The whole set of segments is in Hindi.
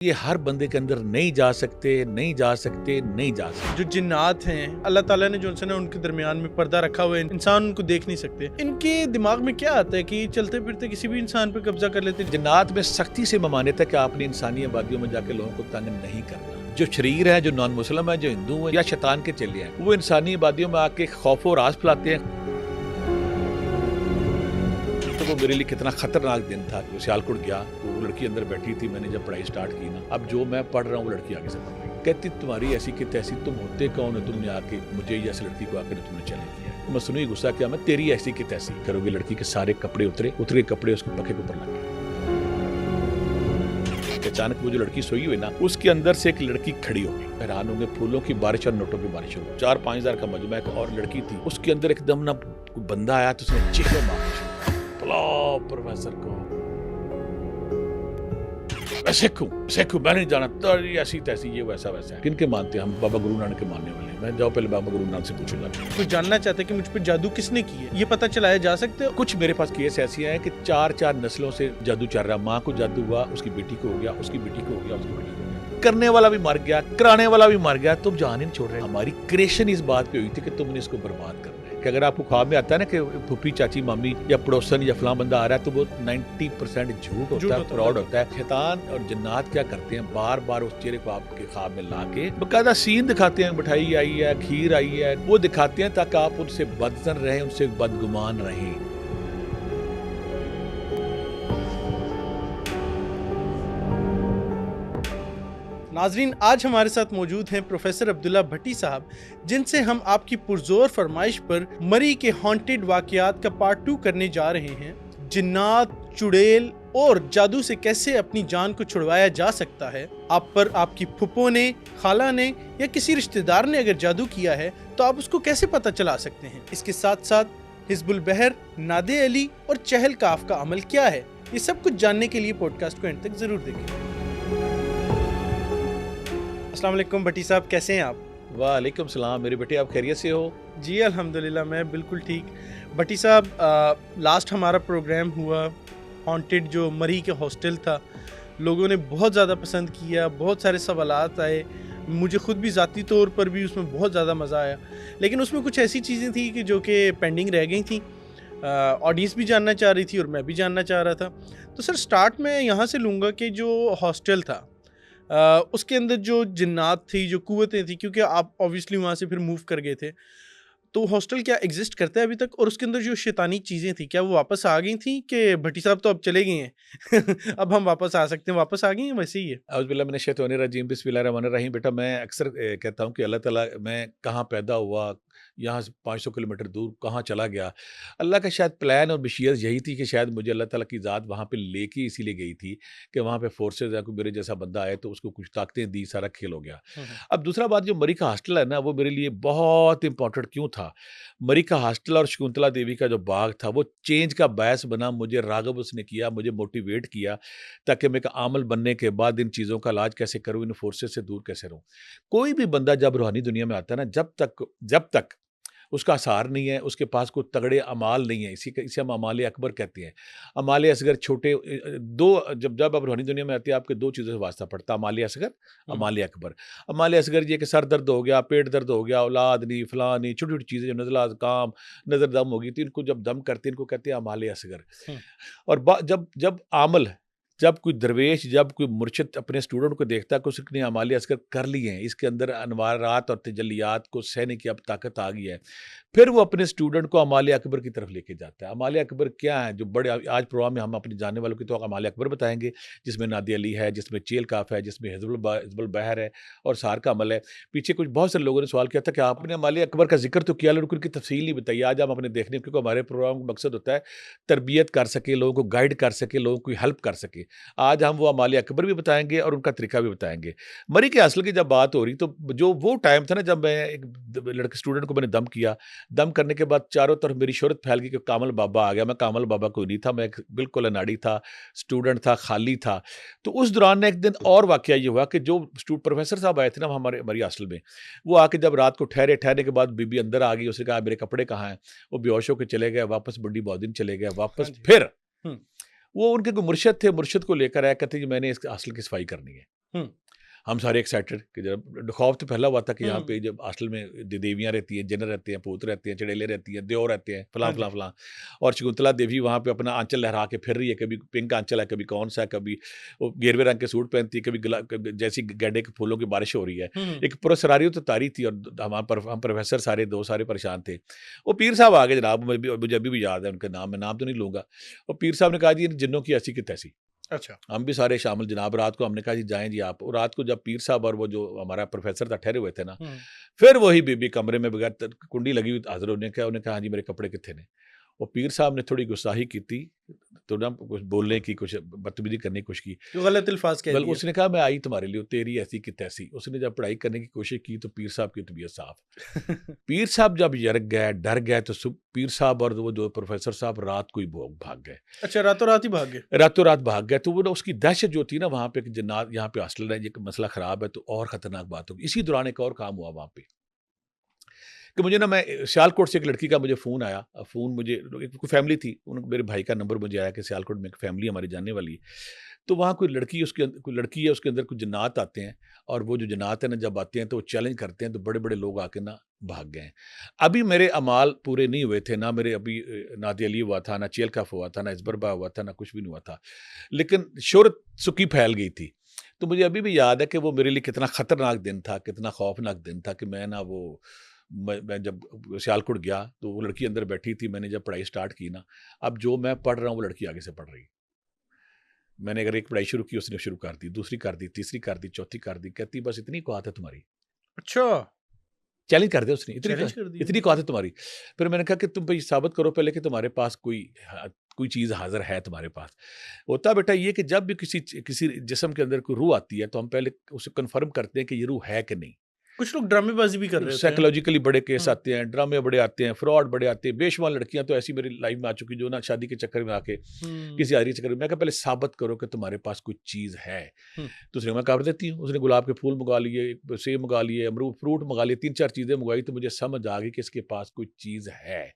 ये हर बंदे के अंदर नहीं जा सकते, नहीं जा सकते, नहीं जा सकते। जो जिन्नात हैं, अल्लाह ताला ने जो उनसे उनके दरमियान में पर्दा रखा हुआ है, इंसान उनको देख नहीं सकते। इनके दिमाग में क्या आता है कि चलते फिरते किसी भी इंसान पे कब्जा कर लेते हैं। जिन्नात में सख्ती से ममानियत है कि आपने इंसानी आबादियों में जाके लोगों को तंग नहीं करना। जो शरीर है, जो नॉन मुस्लिम है, जो हिंदू है या शैतान के चेले हैं, वो इंसानी आबादियों में आके खौफ और राज फैलाते हैं। तो वो मेरे लिए कितना खतरनाक दिन था। सियालकोट गया तो वो लड़की अंदर बैठी थी, मैंने जब पढ़ाई स्टार्ट की ना, अब जो मैं पढ़ रहा हूँ वो लड़की आगे से पढ़ रही है। कहती तुम्हारी ऐसी कि तैसी, तुम होते कौन है, तुमने आके मुझे या इस लड़की को आकर तुमने चैलेंज किया। तो मैं सुनी गुस्सा किया, मैं तेरी ऐसी कि तैसी करोगे। लड़की के सारे कपड़े उतरे कपड़े उसके पखे के ऊपर लग गए। अचानक वो जो लड़की सोई हुई ना, उसके अंदर से एक लड़की खड़ी हो गई। हैरान होंगे, फूलों की बारिश और नोटों की बारिश हो गई। 4-5 हज़ार का मजमा, एक और लड़की थी, उसके अंदर एकदम ना बंदा आया तो उसने चीखे मारे, प्रोफेसर को सेकू मैं नहीं जाना, तेरी ऐसी तैसी, ये वैसा वैसा है। किनके मानते हैं हम? बाबा गुरु नानक के मानने वाले। मैं जाओ पहले बाबा गुरु नानक से पूछूंगा। कोई जानना चाहते कि मुझ पर जादू किसने की है, ये पता चलाया जा सकते हो। कुछ मेरे पास केस ऐसी हैं कि 4 नस्लों से जादू चल रहा है। माँ को जादू हुआ, उसकी बेटी को हो गया, उसकी बेटी को हो गया, उसकी बेटी को हो गया, करने वाला भी मर गया, कराने वाला भी मर गया। तुम जान ही नहीं छोड़ रहे। हमारी क्रिएशन इस बात पे हुई थी कि तुमने इसको बर्बाद करना है। कि अगर आपको ख्वाब में आता है ना कि फूफी, चाची, मामी या पड़ोसन या फलां बंदा आ रहा है, तो वो 90% झूठ होता है, फ्रॉड होता है। शैतान और जिन्नात क्या करते हैं, बार बार उस चेहरे को आपके ख्वाब में ला के बकायदा सीन दिखाते हैं। मिठाई आई है, खीर आई है, वो दिखाते हैं ताकि आप उनसे बदजन रहें, उनसे बदगुमान रहें। नाजरीन, आज हमारे साथ मौजूद हैं प्रोफेसर अब्दुल्ला भट्टी साहब, जिनसे हम आपकी पुरजोर फरमाइश पर मरी के हॉन्टेड वाकयात का पार्ट 2 करने जा रहे हैं। जिन्नात, चुड़ैल और जादू से कैसे अपनी जान को छुड़वाया जा सकता है। आप पर आपकी फुप्पो ने, खाला ने या किसी रिश्तेदार ने अगर जादू किया है तो आप उसको कैसे पता चला सकते हैं। इसके साथ साथ हिजबुल बहर, नादे अली और चहल काफ का अमल क्या है, ये सब कुछ जानने के लिए पॉडकास्ट को एंड तक जरूर देखें। अस्सलाम वालेकुम भट्टी साहब, कैसे हैं आप? वालेकुम सलाम मेरे बेटे, आप खैरियत से हो? जी अल्हम्दुलिल्लाह, मैं बिल्कुल ठीक। भट्टी साहब, लास्ट हमारा प्रोग्राम हुआ हॉन्टेड जो मरी के हॉस्टल था, लोगों ने बहुत ज़्यादा पसंद किया, बहुत सारे सवालात आए, मुझे ख़ुद भी ज़ाती तौर पर भी उसमें बहुत ज़्यादा मज़ा आया। लेकिन उसमें कुछ ऐसी चीज़ें थी कि जो कि पेंडिंग रह गई थी। ऑडियंस भी जानना चाह रही थी और मैं भी जानना चाह रहा था। तो सर, स्टार्ट में यहाँ से लूँगा कि जो हॉस्टल था, उसके अंदर जो जिन्नात थी, जो कुव्वतें थी, क्योंकि आप ऑब्वियसली वहाँ से फिर मूव कर गए थे, तो हॉस्टल क्या एग्जिस्ट करता है अभी तक? और उसके अंदर जो शैतानी चीज़ें थी, क्या वो वापस आ गई थी कि भट्टी साहब तो अब चले गए हैं अब हम वापस आ सकते हैं? वापस आ गई हैं, वैसे ही है? औज़ुबिल्लाह मिनश शैतानिर रजीम, बिस्मिल्लाहिर रहमानिर रहीम। बेटा, मैं अक्सर कहता हूँ कि अल्लाह ताला मैं कहाँ पैदा हुआ, यहाँ से 500 किलोमीटर दूर कहाँ चला गया। अल्लाह का शायद प्लान और बशियत यही थी कि शायद मुझे अल्लाह ताला की ज़ात वहाँ पे लेके इसीलिए गई थी कि वहाँ पे फोर्सेस है, कोई मेरे जैसा बंदा आए तो उसको कुछ ताकतें दी, सारा खेल हो गया। अब दूसरा बात, जो मरी का हॉस्टल है ना, वो मेरे लिए बहुत इंपॉर्टेंट क्यों था? मरी का हॉस्टल और शकुंतला देवी का जो बाग था, वो चेंज का बायस बना। मुझे राग़िब उसने किया, मुझे मोटिवेट किया ताकि मैं एक आमल बनने के बाद इन चीज़ों का इलाज कैसे करूँ, इन फोर्सेस से दूर कैसे रहूँ। कोई भी बंदा जब रूहानी दुनिया में आता है ना, जब तक उसका आसार नहीं है, उसके पास कोई तगड़े अमाल नहीं है, इसे हम अमाल अकबर कहते हैं। अमाल असगर छोटे, दो, जब आप रूहानी दुनिया में आते हैं, आपके 2 चीज़ों से वास्ता पड़ता है, अमाल असगर, अमाल अकबर। अमाल असगर ये कि सर दर्द हो गया, पेट दर्द हो गया, औलाद नहीं, फलां नहीं, छोटी-छोटी चीज़ें जो नज़ला, काम, नज़र दम हो गई थी, इनको जब दम करते हैं, इनको कहते हैं अमाल असगर। और जब कोई दरवेश, जब कोई मुर्शिद अपने स्टूडेंट को देखता है कि उसने अमाल असगर कर लिए हैं, इसके अंदर अनवारात और तजल्लियात को सहने की अब ताकत आ गई है, फिर वो अपने स्टूडेंट को अमाल अकबर की तरफ लेके जाता है। अमाल अकबर क्या है? जो बड़े आज प्रोग्राम में हम अपने जानने वालों की तो अमाल अकबर बताएंगे, जिसमें नादिया अली है, जिसमें चेल काफ है, जिसमें हिजबुल बहर है और सार का अमल है। पीछे कुछ बहुत सारे लोगों ने सवाल किया था कि आपने अमाल अकबर का जिक्र तो किया, लेकिन उनकी तफसील नहीं बताई। आज हम अपने देखने, क्योंकि हमारे प्रोग्राम का मकसद होता है तरबियत कर सके, लोगों को गाइड कर सके, लोगों की हेल्प कर सके। आज हम वो अमाल अकबर भी बताएंगे और उनका तरीका भी बताएंगे। मरी के असल की जब बात हो रही, तो जो वो टाइम था ना, जब मैं एक लड़के स्टूडेंट को मैंने दम किया, दम करने के बाद चारों तरफ मेरी शोहरत फैल गई कि कामल बाबा आ गया। मैं कामल बाबा कोई नहीं था, मैं एक बिल्कुल अनाड़ी था, स्टूडेंट था, खाली था। तो उस दौरान एक दिन और वाकया ये हुआ कि जो प्रोफेसर साहब आए थे ना हमारी हॉस्टल में, वो आके जब रात को ठहरने के बाद बीबी अंदर आ गई। उसने कहा मेरे कपड़े कहाँ हैं? वो बेहोश होकर चले गए, वापस बंडी बौद्दीन चले गए वापस। हाँ जी। फिर वो उनके कोई मुर्शिद थे, मुर्शिद को लेकर आया, कहते जी मैंने इस हॉस्टल की सफाई करनी है। हुँ, हम सारे एक्साइटेड कि जब खौफ तो पहला हुआ था कि यहाँ हुँ। पे जब हॉस्टल में देवियाँ रहती हैं, जिन्न रहते हैं, भूत रहते हैं, चुड़ैलें रहती हैं, देव रहते हैं, हाँ फलां, जी। फलां, फलां। और शकुंतला देवी वहाँ पे अपना आँचल लहरा के फिर रही है, कभी पिंक आँचल है, कभी कौन-सा है, कभी वो गेरुए रंग के सूट पहनती है, कभी जैसी गेंडे के फूलों की बारिश हो रही है। हुँ, हुँ। एक पुरस्कारियों तो तारी थी और हम प्रोफेसर सारे 2 सारे परेशान थे। वो पीर साहब आ गए जनाब, मुझे अभी भी याद है उनका नाम, मैं नाम तो नहीं लूँगा। वो पीर साहब ने कहा जी, इन जिन्नों की ऐसी की तैसी। अच्छा। हम भी सारे शामिल जनाब, रात को हमने कहा जी जाएँ जी आप। और रात को जब पीर साहब और वो जो हमारा प्रोफ़ेसर था ठहरे हुए थे ना, हुँ, फिर वही बीबी कमरे में बगैर कुंडी लगी हुई हाज़िर उन्होंने कहा हाँ जी मेरे कपड़े कित्थे ने? वो पीर साहब ने थोड़ी गुस्ताखी की थी, तो ना कुछ बोलने की, कुछ बदतमीज़ी करने की कोशिश की। जो गलत अल्फ़ाज़ कह बल दिए। उसने कहा मैं आई तुम्हारे लिए, तेरी ऐसी की तैसी। उसने जब पढ़ाई करने की कोशिश की तो पीर साहब की तबीयत साफ़। पीर साहब जब यरक गए, डर गए तो पीर साहब और वो जो प्रोफ़ेसर साहब रात को ही भाग गए। अच्छा, रातों रात ही भाग गए। रातों रात भाग गए, तो वो ना उसकी दहशत जो थी ना वहाँ पे कि जन्नात यहाँ पे हॉस्टल है, ये मसला ख़राब है तो और ख़तरनाक बात होगी। इसी दौरान एक और काम हुआ वहाँ पे कि मुझे ना मैं सियालकोट से एक लड़की का मुझे फ़ोन आया। फ़ोन मुझे एक कोई फ़ैमिली थी, उन मेरे भाई का नंबर मुझे आया कि सियालकोट में एक फ़ैमिली हमारी जानने वाली है। तो वहाँ कोई लड़की कोई लड़की है, उसके अंदर कुछ जिन्नात आते हैं और वो जो जिन्नात है ना जब आते हैं तो वो चैलेंज करते हैं, तो बड़े-बड़े लोग आके ना भाग गए हैं। अभी मेरे अमाल पूरे नहीं हुए थे, ना मेरे अभी नादिया अली हुआ था, ना चेलकफ हुआ था, ना इज़बरबा हुआ था, ना कुछ भी नहीं हुआ था। लेकिन शोहरत सुकी फैल गई थी। तो मुझे अभी भी याद है कि वो मेरे लिए कितना खतरनाक दिन था, कितना खौफनाक दिन था कि मैं ना वो मैं जब सियालकोट गया, तो वो लड़की अंदर बैठी थी, मैंने जब पढ़ाई स्टार्ट की ना, अब जो मैं पढ़ रहा हूँ, वो लड़की आगे से पढ़ रही है। मैंने अगर एक पढ़ाई शुरू की, उसने शुरू कर दी, दूसरी कर दी, तीसरी कर दी, चौथी कर दी, कहती बस इतनी औकात है तुम्हारी। अच्छा, चैलेंज कर दिया उसने, चैलेंज कर दिया। इतनी औकात है तुम्हारी। फिर मैंने कहा कि तुम भई साबित करो पहले कि तुम्हारे पास कोई चीज़ हाज़िर है तुम्हारे पास। होता बेटा ये कि जब भी किसी जिस्म के अंदर कोई रूह आती है, तो हम पहले उसे कन्फर्म करते हैं कि ये रूह है कि नहीं। कुछ लोग ड्रामेबाज़ी भी कर रहे होते हैं। साइकोलॉजिकली बड़े केस हुँ, आते हैं, ड्रामे बड़े आते हैं, फ्रॉड बड़े आते हैं, बेशुमार लड़कियाँ तो ऐसी मेरी लाइफ में आ चुकी जो ना शादी के चक्कर में आके, हुँ, किसी यारी के चक्कर में, मैं कहा पहले साबित करो कि तुम्हारे पास कोई चीज़ है। हुँ। तो उसने मैं कर देती हूँ। उसने गुलाब के फूल मँगा लिए, सेब मँगा लिए, अमरूद फ्रूट मँगा लिए, 3-4 चीज़ें मँगवाई तो मुझे समझ आ गई कि इसके पास कोई चीज़ है।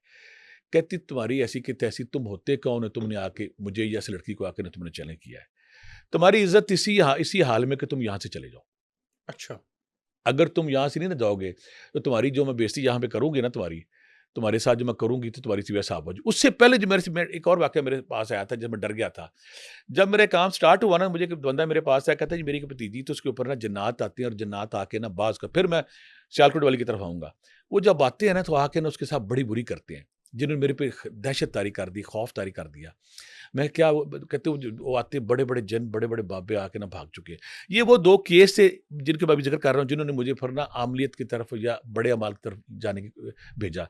कहती तुम्हारी ऐसी की तैसी, तुम होते कौन हो, तुमने आके मुझे या इस लड़की को आके ना तुमने चैलेंज किया है। तुम्हारी इज़्ज़त इसी हाल में कि तुम यहाँ से चले जाओ। अच्छा, अगर तुम यहाँ से नहीं ना जाओगे, तो तुम्हारी जो मैं बेइज़्ज़ती यहाँ पे करूँगी ना तुम्हारे साथ जो मैं करूँगी तो तुम्हारी सीधा साफ हो जाए। उससे पहले जो मेरे से मैं एक और वाक़या मेरे पास आया था जब मैं डर गया था। जब मेरा काम स्टार्ट हुआ ना, मुझे एक बंदा मेरे पास आया, कहता है जी मेरी एक भतीजी, तो उसके ऊपर ना जिन्नात आते हैं और जिन्नात आके ना बाज़ का फिर मैं सियालकोट वाली की तरफ आऊँगा। वो जब आते हैं ना तो आके ना उसके साथ बड़ी बुरी करते हैं, जिन्होंने मेरे पे दहशत तारी कर दी, खौफ तारी कर दिया। मैं क्या वो कहते वो आते बड़े-बड़े जिन, बड़े-बड़े बाबे आके ना भाग चुके हैं। ये वो 2 केस थे जिनके मैं अभी ज़िक्र कर रहा हूँ, जिन्होंने मुझे फिर ना आमलीयत की तरफ या बड़े अमाल की तरफ जाने की भेजा।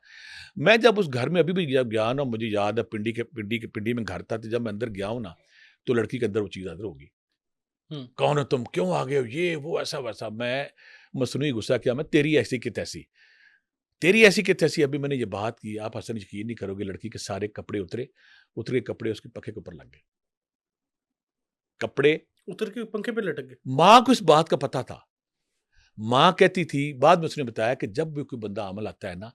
मैं जब उस घर में अभी भी जब गया ना, मुझे याद है पिंडी में घर था, तो जब मैं अंदर गया हूँ ना, तो लड़की के अंदर वो चीज़ हाज़िर होगी। हुँ। कौन हो तुम? क्यों आ गए हो? ये वो ऐसा-वैसा। मैं मसनूई गुस्सा किया, मैं तेरी ऐसी की तैसी। तेरी ऐसी की तैसी। अभी मैंने ये बात की, आप हसन यकीन नहीं करोगे, लड़की के सारे कपड़े उतरे कपड़े उसके पंखे के ऊपर लग गए। कपड़े उतर के पंखे पे लटक गए। माँ को इस बात का पता था। माँ कहती थी, बाद में उसने बताया कि जब भी कोई बंदा अमल आता है ना,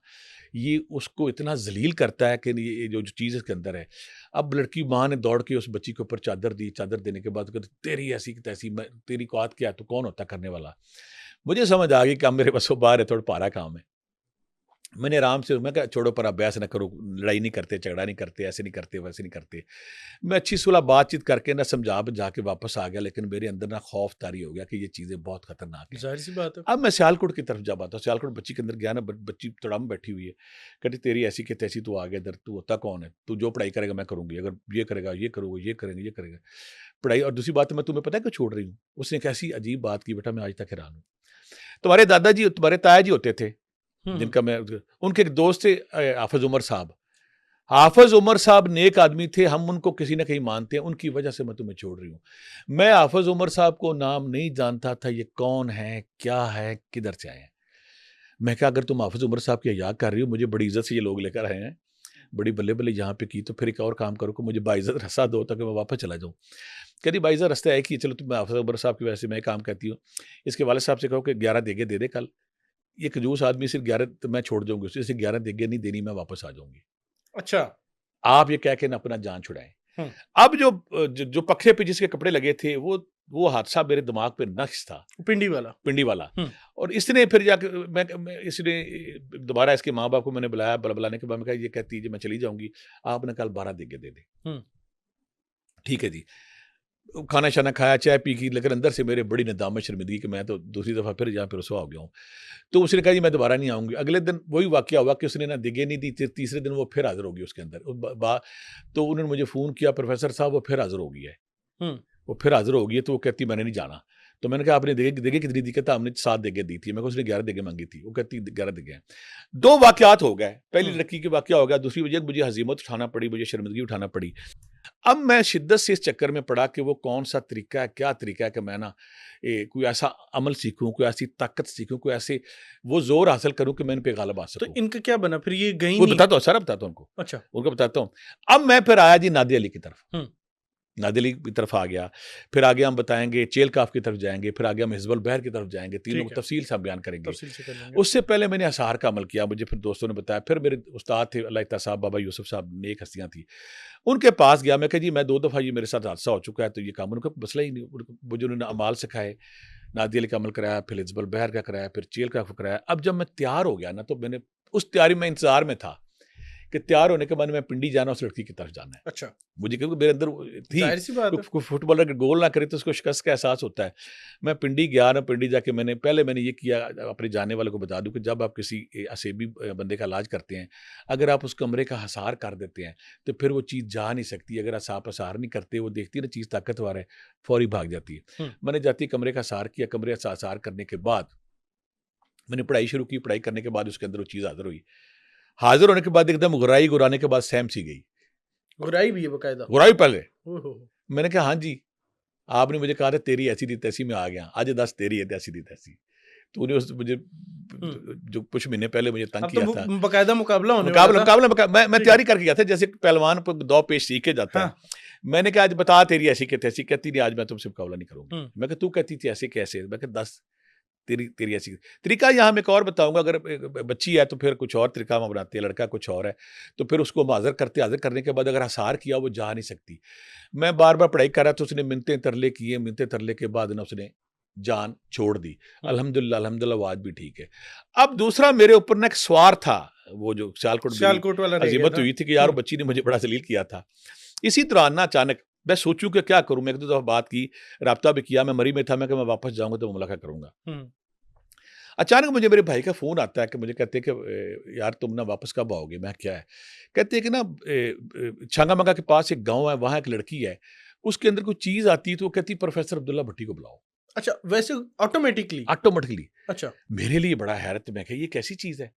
ये उसको इतना ज़लील करता है कि ये जो चीज़ इसके अंदर है। अब लड़की माँ ने दौड़ के उस बच्ची के ऊपर चादर दी, चादर देने के बाद कहती तेरी ऐसी की तैसी, मैं तेरी औकात क्या है, तू कौन होता है करने वाला? मुझे समझ आ गई कि अब मेरे बस वो बाहर है, थोड़ा पारा काम है। मैंने आराम से मैं कहा छोड़ो परा, बहस ना करो, लड़ाई नहीं करते, झगड़ा नहीं करते, ऐसे नहीं करते, वैसे नहीं करते। मैं अच्छी सुलह बातचीत करके ना समझा-बुझा के वापस आ गया, लेकिन मेरे अंदर ना खौफ तारी हो गया कि ये चीज़ें बहुत खतरनाक हैं। ज़ाहिर-सी बात है। अब मैं सियालकोट की तरफ जब आता हूँ, सियालकोट बच्ची के अंदर गया ना, ब बच्ची तड़म बैठी हुई है। कहती तेरी ऐसी की तैसी, तू आ गया इधर, तू होता कौन है? तू जो पढ़ाई करेगा मैं करूँगी, अगर ये करेगा, ये करूँगा, ये करेंगे, ये करेगा। पढ़ाई और दूसरी बात मैं तुम्हें पता है क्यों छोड़ रही हूँ? उसने एक ऐसी अजीब बात की बेटा, मैं आज तक हैरान हूँ। तुम्हारे ताया जी होते थे, हुँ, हुँ। जिनका मैं उनके एक दोस्त थे हाफ़िज़ उमर साहब। हाफ़िज़ उमर साहब नेक आदमी थे, हम उनको किसी न कहीं मानते हैं, उनकी वजह से मैं तुम्हें छोड़ रही हूँ। मैं हाफ़िज़ उमर साहब को नाम नहीं जानता था, ये कौन है, क्या है, किधर से आए हैं? मैं कहा अगर तुम हाफ़िज़ उमर साहब की हया कर रही हो, मुझे बड़ी इज़्ज़त से ये लोग लेकर आए हैं, बड़ी बल्ले-बल्ले यहाँ पे की, तो फिर एक और काम करो कि मुझे बाइज़्ज़त रास्ता दो ताकि मैं वापस चला जाऊँ। कह रही बाइज़्ज़त रास्ता है कि चलो तुम हाफ़िज़ उमर साहब की वजह से मैं ये काम कहती हूँ, इसके वालिद साहब से कहो कि 11 देगे दे दे कल। ये कंजूस आदमी सिर्फ़ 11 तो मैं छोड़ जाऊँगी उसे, इसे 11 देगे नहीं देनी, मैं वापस आ जाऊँगी। अच्छा। आप ये कह के ना अपना जान छुड़ाएँ। हुँ, अब जो पखे पे जिसके कपड़े लगे थे, वो वो हादसा मेरे दिमाग पे नक्श था, पिंडी वाला। पिंडी वाला। हम्म। और इसने फिर जाके इसने दोबारा इसके माँ बाप को मैंने बुलाया, बुलाने के बाद मैं कहा, ये कहती है जी मैं चली जाऊंगी, आपने कल 12 देंगे दे दे। हम्म। ठीक है जी। खाना शाना खाया, चाय पी की, लेकिन अंदर से मेरे बड़ी नदामत शर्मिंदगी कि मैं तो दूसरी दफ़ा फिर यहाँ पे रुसवा हो गया हूँ। तो उसने कहा जी मैं दोबारा नहीं आऊँगी। अगले दिन वही वाक़या हुआ कि उसने ना दिगे नहीं दी, तीसरे दिन वो फिर हाज़िर होगी उसके अंदर। तो उन्होंने मुझे फ़ोन किया, प्रोफ़ेसर साहब वो फिर हाज़िर हो गई है। वो फिर हाज़िर हो गई है, तो वो कहती मैंने नहीं जाना। तो मैंने कहा आपने देगे कितनी दी? कहता हमने 7 देगे दी थी। मैं कहा उसने 11 देगे माँगी थी। वो कहती 11 देगे हैं। 2 वाक़यात हो गए। पहली लड़की के वाक़या हो गया, दूसरी वजह मुझे हज़ीमत उठाना पड़ी, मुझे शर्मिंदगी उठाना पड़ी। अब मैं शिद्दत से इस चक्कर में पड़ा कि वो कौन-सा तरीका है, क्या तरीका है कि मैं ना कोई ऐसा अमल सीखूँ, कोई ऐसी ताकत सीखूँ, कोई ऐसे वो ज़ोर हासिल करूँ कि मैं इन पे गालिब आ तो सकूँ। इनका क्या बना फिर? ये गई वो नहीं? बताता हूँ, सारा बताता हूँ उनको। अच्छा। उनको बताता हूँ। अब मैं फिर आया जी नादिया अली की तरफ। हम्म। नादिया अली की तरफ आ गया, फिर आगे हम बताएँगे चेल काफ की तरफ जाएँगे, फिर आगे हम हिज़्बुल बहर की तरफ जाएँगे, तीनों ठीक को है, तफ़सील से हम बयान करेंगे। तफसील से कर लेंगे। उससे पहले मैंने असार का अमल किया, मुझे फिर दोस्तों ने बताया, फिर मेरे उस्ताद थे अल्लाह इत्ता साहब, बाबा यूसुफ साहब, नेक हस्तियाँ थी। उनके पास गया, मैं कहा जी मैं 2 दफ़ा ये मेरे साथ हादसा हो चुका है, तो ये काम उनका मसला ही नहीं। मुझे उन्होंने अमाल सिखाए, नादिया अली का अमल कराया, फिर हिज़्बुल बहर का कराया, फिर चेल काफ का कराया। अब जब मैं तैयार हो गया ना, तो मैंने उस तैयारी में इंतज़ार में था कि तैयार होने के बाद मैं पिंडी जाना, उस लड़की की तरफ जाना है। अच्छा। मुझे क्योंकि मेरे अंदर थी, ज़ाहिर-सी बात है। कोई फुटबॉलर अगर गोल ना करे तो उसको शिकस्त का एहसास होता है। मैं पिंडी गया ना, पिंडी जाके मैंने ये किया, अपने जानने वालों को बता दूँ कि जब आप किसी असेबी बंदे का इलाज करते हैं, अगर आप उस कमरे का हसार कर देते हैं, तो फिर वो चीज़ जा नहीं सकती। अगर आप हसार नहीं करते, वो देखती है ना चीज़ ताकतवर है, फौरी भाग जाती है। हुँ। मैंने जाते ही कमरे का हसार किया, कमरे का हसार करने के बाद मैंने पढ़ाई शुरू की, पढ़ाई करने के बाद उसके अंदर वो चीज़ हाज़िर हुई। हाज़िर होने के बाद एकदम गुराने के बाद सहम सी गई। गुराई भी है बकायदा? गुराई पहले। ओह हो! मैंने कहा हाँ जी, आपने मुझे कहा था तेरी ऐसी थी तैसी, मैं आ गया। आज दस तेरी है तैसी थी तैसी। तूने उस मुझे हुँ। जो कुछ महीने पहले मुझे तंग अब तो किया था। बकायदा मुकाबला होने वाला था। मैं ठीक है। तैयारी करके गया था, जैसे पहलवान को दौ पेश सीख के जाता है। हाँ। मैंने कहा आज बता तेरी ऐसी की तैसी। कहती नहीं आज मैं तुमसे मुकाबला नहीं करूँगी। हुँ। मैं कहा तू कहती थी ऐसे कैसे? मैं कहा दस तेरी तेरी ऐसी तरीका यहाँ मैं एक और बताऊँगा। अगर बच्ची है तो फिर कुछ और तरीका हम अपनाते हैं, लड़का कुछ और है, तो फिर उसको हम हाज़िर करने के बाद अगर हसार किया वो जा नहीं सकती। मैं बार-बार पढ़ाई कर रहा था, उसने मिन्नतें-तरले किए, मिन्नतें-तरले के बाद ना उसने जान छोड़ दी। हुँ। अल्हम्दुलिल्लाह वो आज भी ठीक है। अब दूसरा मेरे ऊपर ना एक सवार था, वो जो सियालकोट मेरी सियालकोट वाला रह गया अज़ीमत था। हुई थी कि यार वो हुँ। बच्ची ने मुझे बड़ा ज़लील किया था। इसी दौरान ना अचानक मैं सोचूँ कि क्या करूँ? मैं 1-2 दफ़ा बात की, राब्ता भी किया, मैं मरी में था, मैं कहा मैं वापस जाऊँगा तो मुलाकात करूँगा। हुँ। अचानक मुझे मेरे भाई का फ़ोन आता है कि मुझे कहते हैं कि यार तुम ना वापस कब आओगे? मैं क्या है? कहते हैं कि ना छांगा-मांगा के पास एक गाँव है, वहाँ एक लड़की है, उसके अंदर कोई चीज़ आती है तो वो कहती है प्रोफ़ेसर अब्दुल्ला भट्टी को बुलाओ। अच्छा, वैसे ऑटोमेटिकली? ऑटोमेटिकली। अच्छा। मेरे लिए बड़ा हैरत, मैं कहा ये कैसी चीज़ है?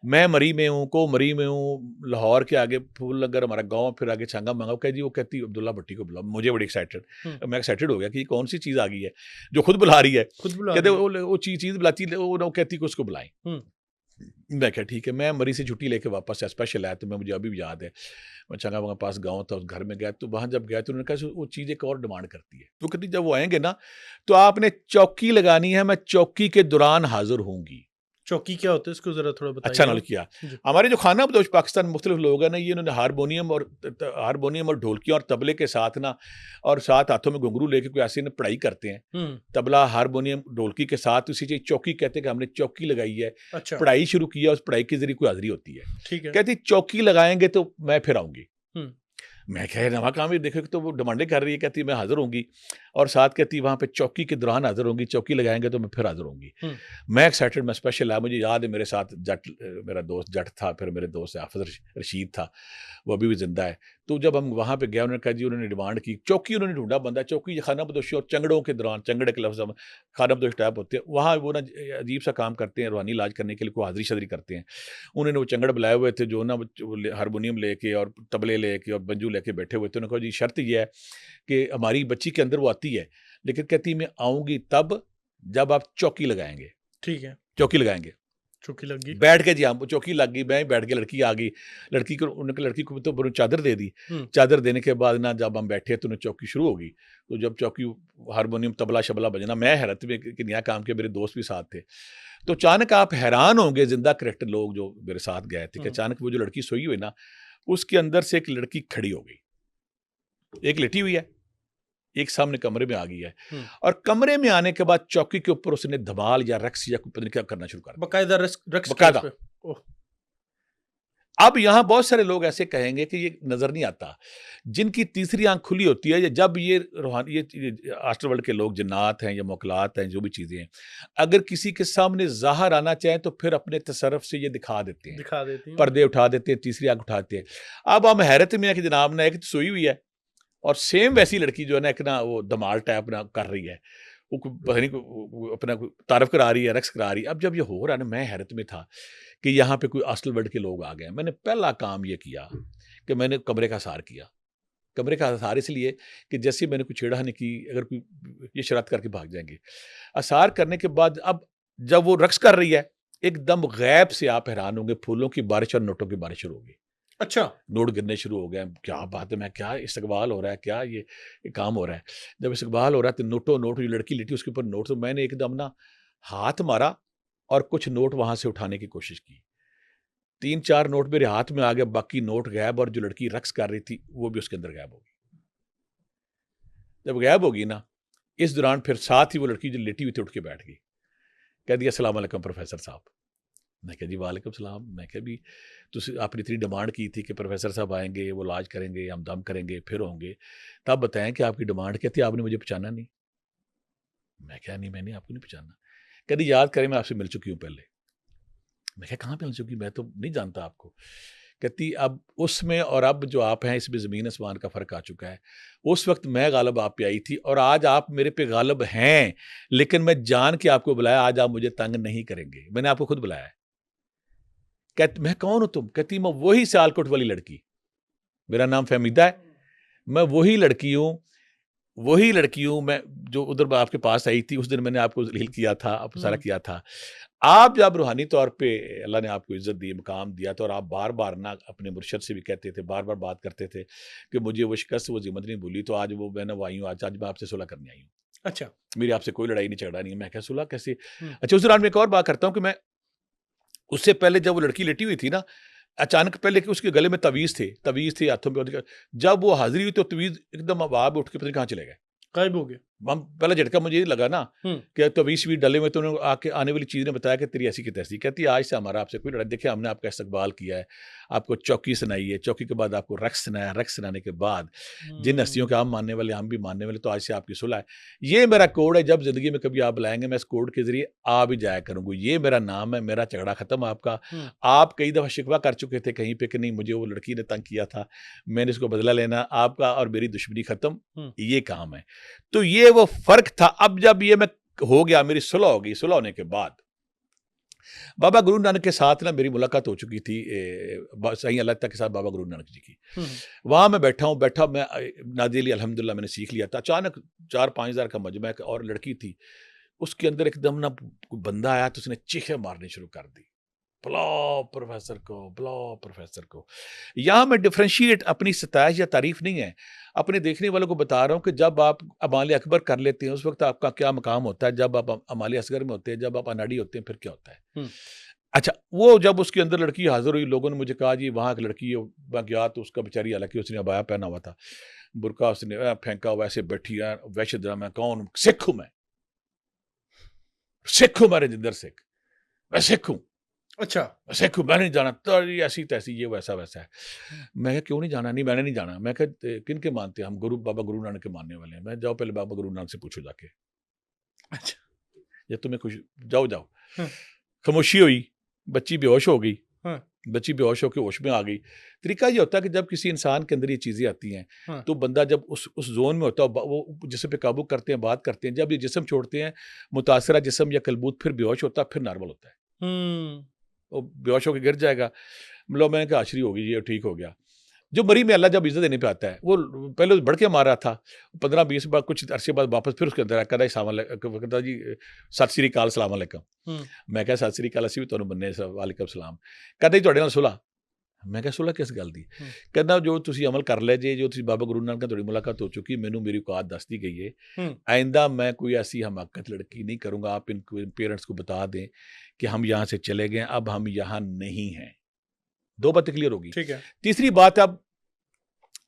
मैं मरी में हूँ, मरी में हूँ, लाहौर के आगे फूलनगर हमारा गाँव, फिर आगे छांगा-मांगा। वो कहा जी वो कहती अब्दुल्ला भट्टी को बुलाओ। मुझे बड़ी एक्साइटेड, हुँ। मैं एक्साइटेड हो गया कि ये कौन-सी चीज़ आ गई है, जो खुद बुला रही है। खुद बुला कहते रही है। वो चीज़ बुलाती है, वो कहती है कि उसको बुलाएँ। हुँ। मैं कहा ठीक है। मैं मरी से छुट्टी लेके वापस आया, स्पेशल आया, तो मैं मुझे अभी भी याद है। मैं छांगा-मांगा पास गाँव था, उस घर में गया, तो वहाँ जब गया तो उन्होंने कहा वो चीज़ एक और डिमांड करती है। वो कहती जब वो आएँगे ना, तो आपने चौकी लगानी है, मैं चौकी के दौरान हाज़िर होंगी। चौकी क्या होता है? इसको ज़रा थोड़ा अच्छा बताइएगा। नॉलेज किया। जी। हमारे जो खानाबदोश पाकिस्तान में मुख्तलिफ लोग हैं ना, ये इन्होंने हारमोनियम और ढोलकियाँ और तबले के साथ ना, और साथ हाथों में घुंघरू लेके कोई ऐसे ना पढ़ाई करते हैं। हुँ। तबला, हारमोनियम, ढोलकी के साथ इसी चीज़ चौकी कहते हैं कि हमने चौकी लगाई है, अच्छा। पढ़ाई शुरू की है, उस पढ़ाई के ज़रिए कोई हाज़िरी होती है। ठीक है। कहती चौकी लगाएँगे तो मैं फिर आऊँगी। हुँ। मैं कहा नवा काम है, देखो तो वो डिमांडें कर रही है, कहती मैं हाज़िर होंगी, और साथ कहती वहाँ पे चौकी के दौरान हाज़िर होंगी, चौकी लगाएँगे तो मैं फिर हाज़िर होंगी। हुँ। मैं एक्साइटेड, मैं स्पेशल आया, मुझे याद है मेरे साथ मेरा दोस्त जट था, फिर मेरे दोस्त हाफ़िज़ रशीद था, वो अभी भी ज़िंदा है। तो जब हम वहाँ पे गए, उन्होंने कहा जी, उन्होंने डिमांड की, चौकी उन्होंने ढूँढा बंदा, चौकी खानाबदोशी और चंगड़ों के दौरान, चंगड़ के लफ्ज़ हम खानाबदोश टाइप होते हैं, वहाँ वो ना अजीब-सा काम करते हैं, रूहानी इलाज करने के लिए कोई हाज़िरी-शाज़िरी करते हैं। उन्होंने वो चंगड़ बुलाए हुए थे, जो ना हारमोनियम लेके और तबले लेके और बंजू लेके बैठे हुए थे। उन्होंने कहा जी शर्त ये है कि हमारी बच्ची के अंदर वो आती है, लेकिन कहती मैं आऊँगी तब जब आप चौकी लगाएँगे। ठीक है। चौकी लगाएँगे। चौकी लग गई। बैठ के जी हाँ, वो चौकी लग गई, मैं बैठ के, लड़की आ गई। लड़की को तो उन्होंने चादर दे दी। हुँ। चादर देने के बाद ना जब हम बैठे तो उन्हें चौकी शुरू हो गई। तो जब चौकी हारमोनियम, तबला-शबला बजना, मैं हैरत में कि नया काम किया, मेरे दोस्त भी साथ थे। तो अचानक आप हैरान होंगे, ज़िंदा करैक्टर लोग जो मेरे साथ गए थे, कि हुँ। अचानक वो जो लड़की सोई हुई ना, उसके अंदर से एक लड़की खड़ी हो गई। एक लेटी हुई है, एक सामने कमरे में आ गई है, हम्म। और कमरे में आने के बाद चौकी के ऊपर उसने धमाल या रक्स या पता नहीं क्या करना शुरू कर दिया, बकायदा रक्स बकायदा। पे। ओह। अब यहाँ बहुत सारे लोग ऐसे कहेंगे कि ये नजर नहीं आता, जिनकी तीसरी आंख खुली होती है, या जब ये रूहानी ये आफ्टर वर्ल्ड के लोग जिन्नात हैं या मोकलात हैं, जो भी चीजें हैं, अगर किसी के सामने जाहिर आना चाहें तो फिर अपने तसर्रुफ से ये दिखा देते हैं, दिखा देती हूँ। पर्दे उठा देते हैं, तीसरी आंख उठाते हैं। अब हम हैरत में है कि जनाब ना एक तो सोई हुई है, और सेम वैसी लड़की जो है ना, एक ना वो धमाल टाइप ना कर रही है, वो पता नहीं वो अपना तारफ करा रही है, रक्स करा रही है। अब जब ये हो रहा है ना, मैं हैरत में था कि यहाँ पे कोई अस्टल वर्ल्ड के लोग आ गए। मैंने पहला काम ये किया कि मैंने कमरे का आसार किया। कमरे का आसार इसलिए कि जैसे मैंने कोई छेड़ा नहीं की, अगर कोई ये शरारत करके भाग जाएंगे। आसार करने के बाद अब जब वो रक्स कर रही है, एकदम गैब से आप हैरान होंगे, फूलों की बारिश और नोटों की बारिश शुरू होगी। अच्छा। नोट गिरने शुरू हो गए। क्या बात है, मैं क्या इस्तकबाल हो रहा है, क्या ये काम हो रहा है। जब इस्तकबाल हो रहा है तो नोटों नोट, ये लड़की लेटी उसके ऊपर नोट, तो मैंने एकदम ना हाथ मारा और कुछ नोट वहां से उठाने की कोशिश की। 3-4 नोट मेरे हाथ में आ गए, बाकी नोट गायब, और जो लड़की रक्स कर रही थी वो भी उसके अंदर गायब हो गई। जब गायब होगी ना, इस दौरान फिर साथ ही वो लड़की जो लेटी हुई थी उठ के बैठ गई, कह दिया अस्सलाम वालेकुम प्रोफेसर साहब। मैं कहा जी वालेकुम सलाम। मैं कहा भी आपने इतनी डिमांड की थी कि प्रोफेसर साहब आएंगे, वो इलाज करेंगे, हम दम करेंगे, फिर होंगे, तब बताएं कि आपकी डिमांड क्या थी, आपने मुझे पहचाना नहीं। मैं क्या नहीं, मैंने आपको नहीं पहचाना। कहती याद करें, मैं आपसे मिल चुकी हूँ पहले। मैं क्या कहाँ पे मिल चुकी, मैं तो नहीं जानता आपको। कहती अब उसमें और अब जो आप हैं, इसमें ज़मीन आसमान का फ़र्क आ चुका है। उस वक्त मैं गालिब आप पे आई थी, और आज आप मेरे पे गालिब हैं, लेकिन मैं जान के आपको बुलाया, आज आप मुझे तंग नहीं करेंगे, मैंने आपको खुद बुलाया है। कहती मैं कौन हूं तुम? कहती मैं वही सियालकोट वाली लड़की, मेरा नाम फहमीदा है, मैं वही लड़की हूं मैं जो उधर आपके पास आई थी। उस दिन मैंने आपको जलील किया था, आपको सारा किया था। आप जब रूहानी तौर पे अल्लाह ने आपको इज्जत दी, मकाम दिया, तो और आप बार बार ना अपने मुर्शद से भी कहते थे, बार बार बात करते थे कि मुझे वो शिकस्त, वो जिम्मत नहीं भूली, तो आज वो मैं आई हूँ, आज मैं आपसे सुलह करने आई हूँ। अच्छा। मेरी आपसे कोई लड़ाई नहीं झगड़ा नहीं है। मैं क्या सुलह कैसे? हम्म। अच्छा, उस दौरान मैं एक और बात करता हूँ कि मैं उससे पहले जब वो लड़की लेटी हुई थी ना, अचानक पहले कि उसके गले में तवीज़ थे हाथों पे। जब वो हाज़िर हुई तो तवीज़ एकदम अब उठ के पता नहीं कहाँ चले गए। गायब हो गए। हम पहला झटका मुझे ये लगा ना हम्म। कि तवीज़ भी डले हुए, तो उन्होंने आके आने वाली चीज़ ने बताया कि तेरी ऐसी की तैसी। कहती है आज से हमारा आपसे कोई लड़ाई, देखिए हमने आपका इस्तकबाल किया है, आपको चौकी सुनाई है, चौकी के बाद आपको रक्स सुनाया, रक्स सुनाने के बाद जिन हस्तियों के हम मानने वाले, हम भी मानने वाले, तो आज से आपकी सुलह है। ये मेरा कोड है, जब ज़िंदगी में कभी आप बुलाएंगे मैं इस कोड के ज़रिए आ भी जाया करूँगा। ये मेरा नाम है, मेरा झगड़ा ख़त्म आपका। आप कई दफ़ा शिकवा कर चुके थे कहीं पे कि नहीं मुझे वो लड़की ने तंग किया था, मैंने इसको बदला लेना, आपका और मेरी दुश्मनी ख़त्म, ये काम है। तो ये वो फ़र्क था। अब जब ये मैं हो गया, मेरी सुलह हो गई, सुलह होने के बाद बाबा गुरु नानक के साथ ना मेरी मुलाकात हो चुकी थी, सही अल्लाह तक के साथ बाबा गुरु नानक जी की। वहाँ मैं बैठा मैं नादिली अल्हम्दुलिल्लाह मैंने सीख लिया था। अचानक 4-5 हज़ार का मजमा है, और लड़की थी, उसके अंदर एकदम ना कोई बंदा आया तो उसने चीखें मारनी शुरू कर दी, बुलाओ प्रोफेसर को, बुलाओ प्रोफेसर को। यहाँ मैं डिफरेंशिएट अपनी सताइश या तारीफ नहीं है, अपने देखने वालों को बता रहा हूँ कि जब आप अमाल अकबर कर लेते हैं उस वक्त आपका क्या मकाम होता है, जब आप अमाल असगर में होते हैं, जब आप अनाड़ी होते हैं, फिर क्या होता है। अच्छा, वो जब उसके अंदर लड़की हाजिर हुई, लोगों ने मुझे कहा जी वहाँ की लड़की है। मैं गया तो उसका बेचारी, हालांकि उसने अबाया पहना हुआ था, बुरका उसने फेंका हुआ, ऐसे बैठी है वैसे जरा। मैं कौन? सिख हूं मैं, सिख हूं, मैं राजिंदर सिख, मैं सिख हूं। अच्छा। सिख हूं, मैं नहीं जाना, तो ऐसी तैसी, ये वैसा वैसा है। मैं क्या क्यों नहीं जाना? नहीं मैंने नहीं जाना। मैं क्या किन के मानते हैं हम? बाबा गुरु नानक के मानने वाले हैं। मैं जाओ पहले बाबा गुरु नानक से पूछो जाके। अच्छा। ये तुम्हें खुश, जाओ। खामोशी हुई, बच्ची बेहोश हो गई। बच्ची बेहोश होकर होश में आ गई। तरीका ये होता है कि जब किसी इंसान के अंदर ये चीज़ें आती हैं तो बंदा जब उस जोन में होता है, वो जिस्म पे काबू करते हैं, बात करते हैं। जब ये जिस्म छोड़ते हैं, मुतासरा जिस्म या कलबूत फिर बेहोश होता है, फिर नॉर्मल होता है। वो बेहोश होकर गिर जाएगा, मतलब मैंने कहा आशरी होगी, ये ठीक हो गया। जो मरी में अल्लाह जब इज्जत देने पे आता है, वो पहले बढ़ के मार रहा था, 15-20 बाद कुछ अरसे बाद वापस फिर उसके अंदर कहता जी सत श्री अकाल, सलाम अलैकुम। मैं क्या सत श्री अकाल, असी भी तुहानू बन्ने, वालेकुम सलाम। कहता जी तुहाडे नाल सुलह। मैं क्या सुलह किस गल दी? कहना जो तुसी अमल कर ले जे, जो तुसी बाबा गुरु नानक नाल तुहाडी मुलाकात हो चुकी, मैनू मेरी औकात दस दी गई है, आइंदा मैं कोई ऐसी हमाकत लड़की नहीं करूँगा। आप इन पेरेंट्स को बता दें कि हम यहाँ से चले गए, अब हम यहाँ नहीं हैं। 2 बातें क्लियर होगी। ठीक है। तीसरी बात, अब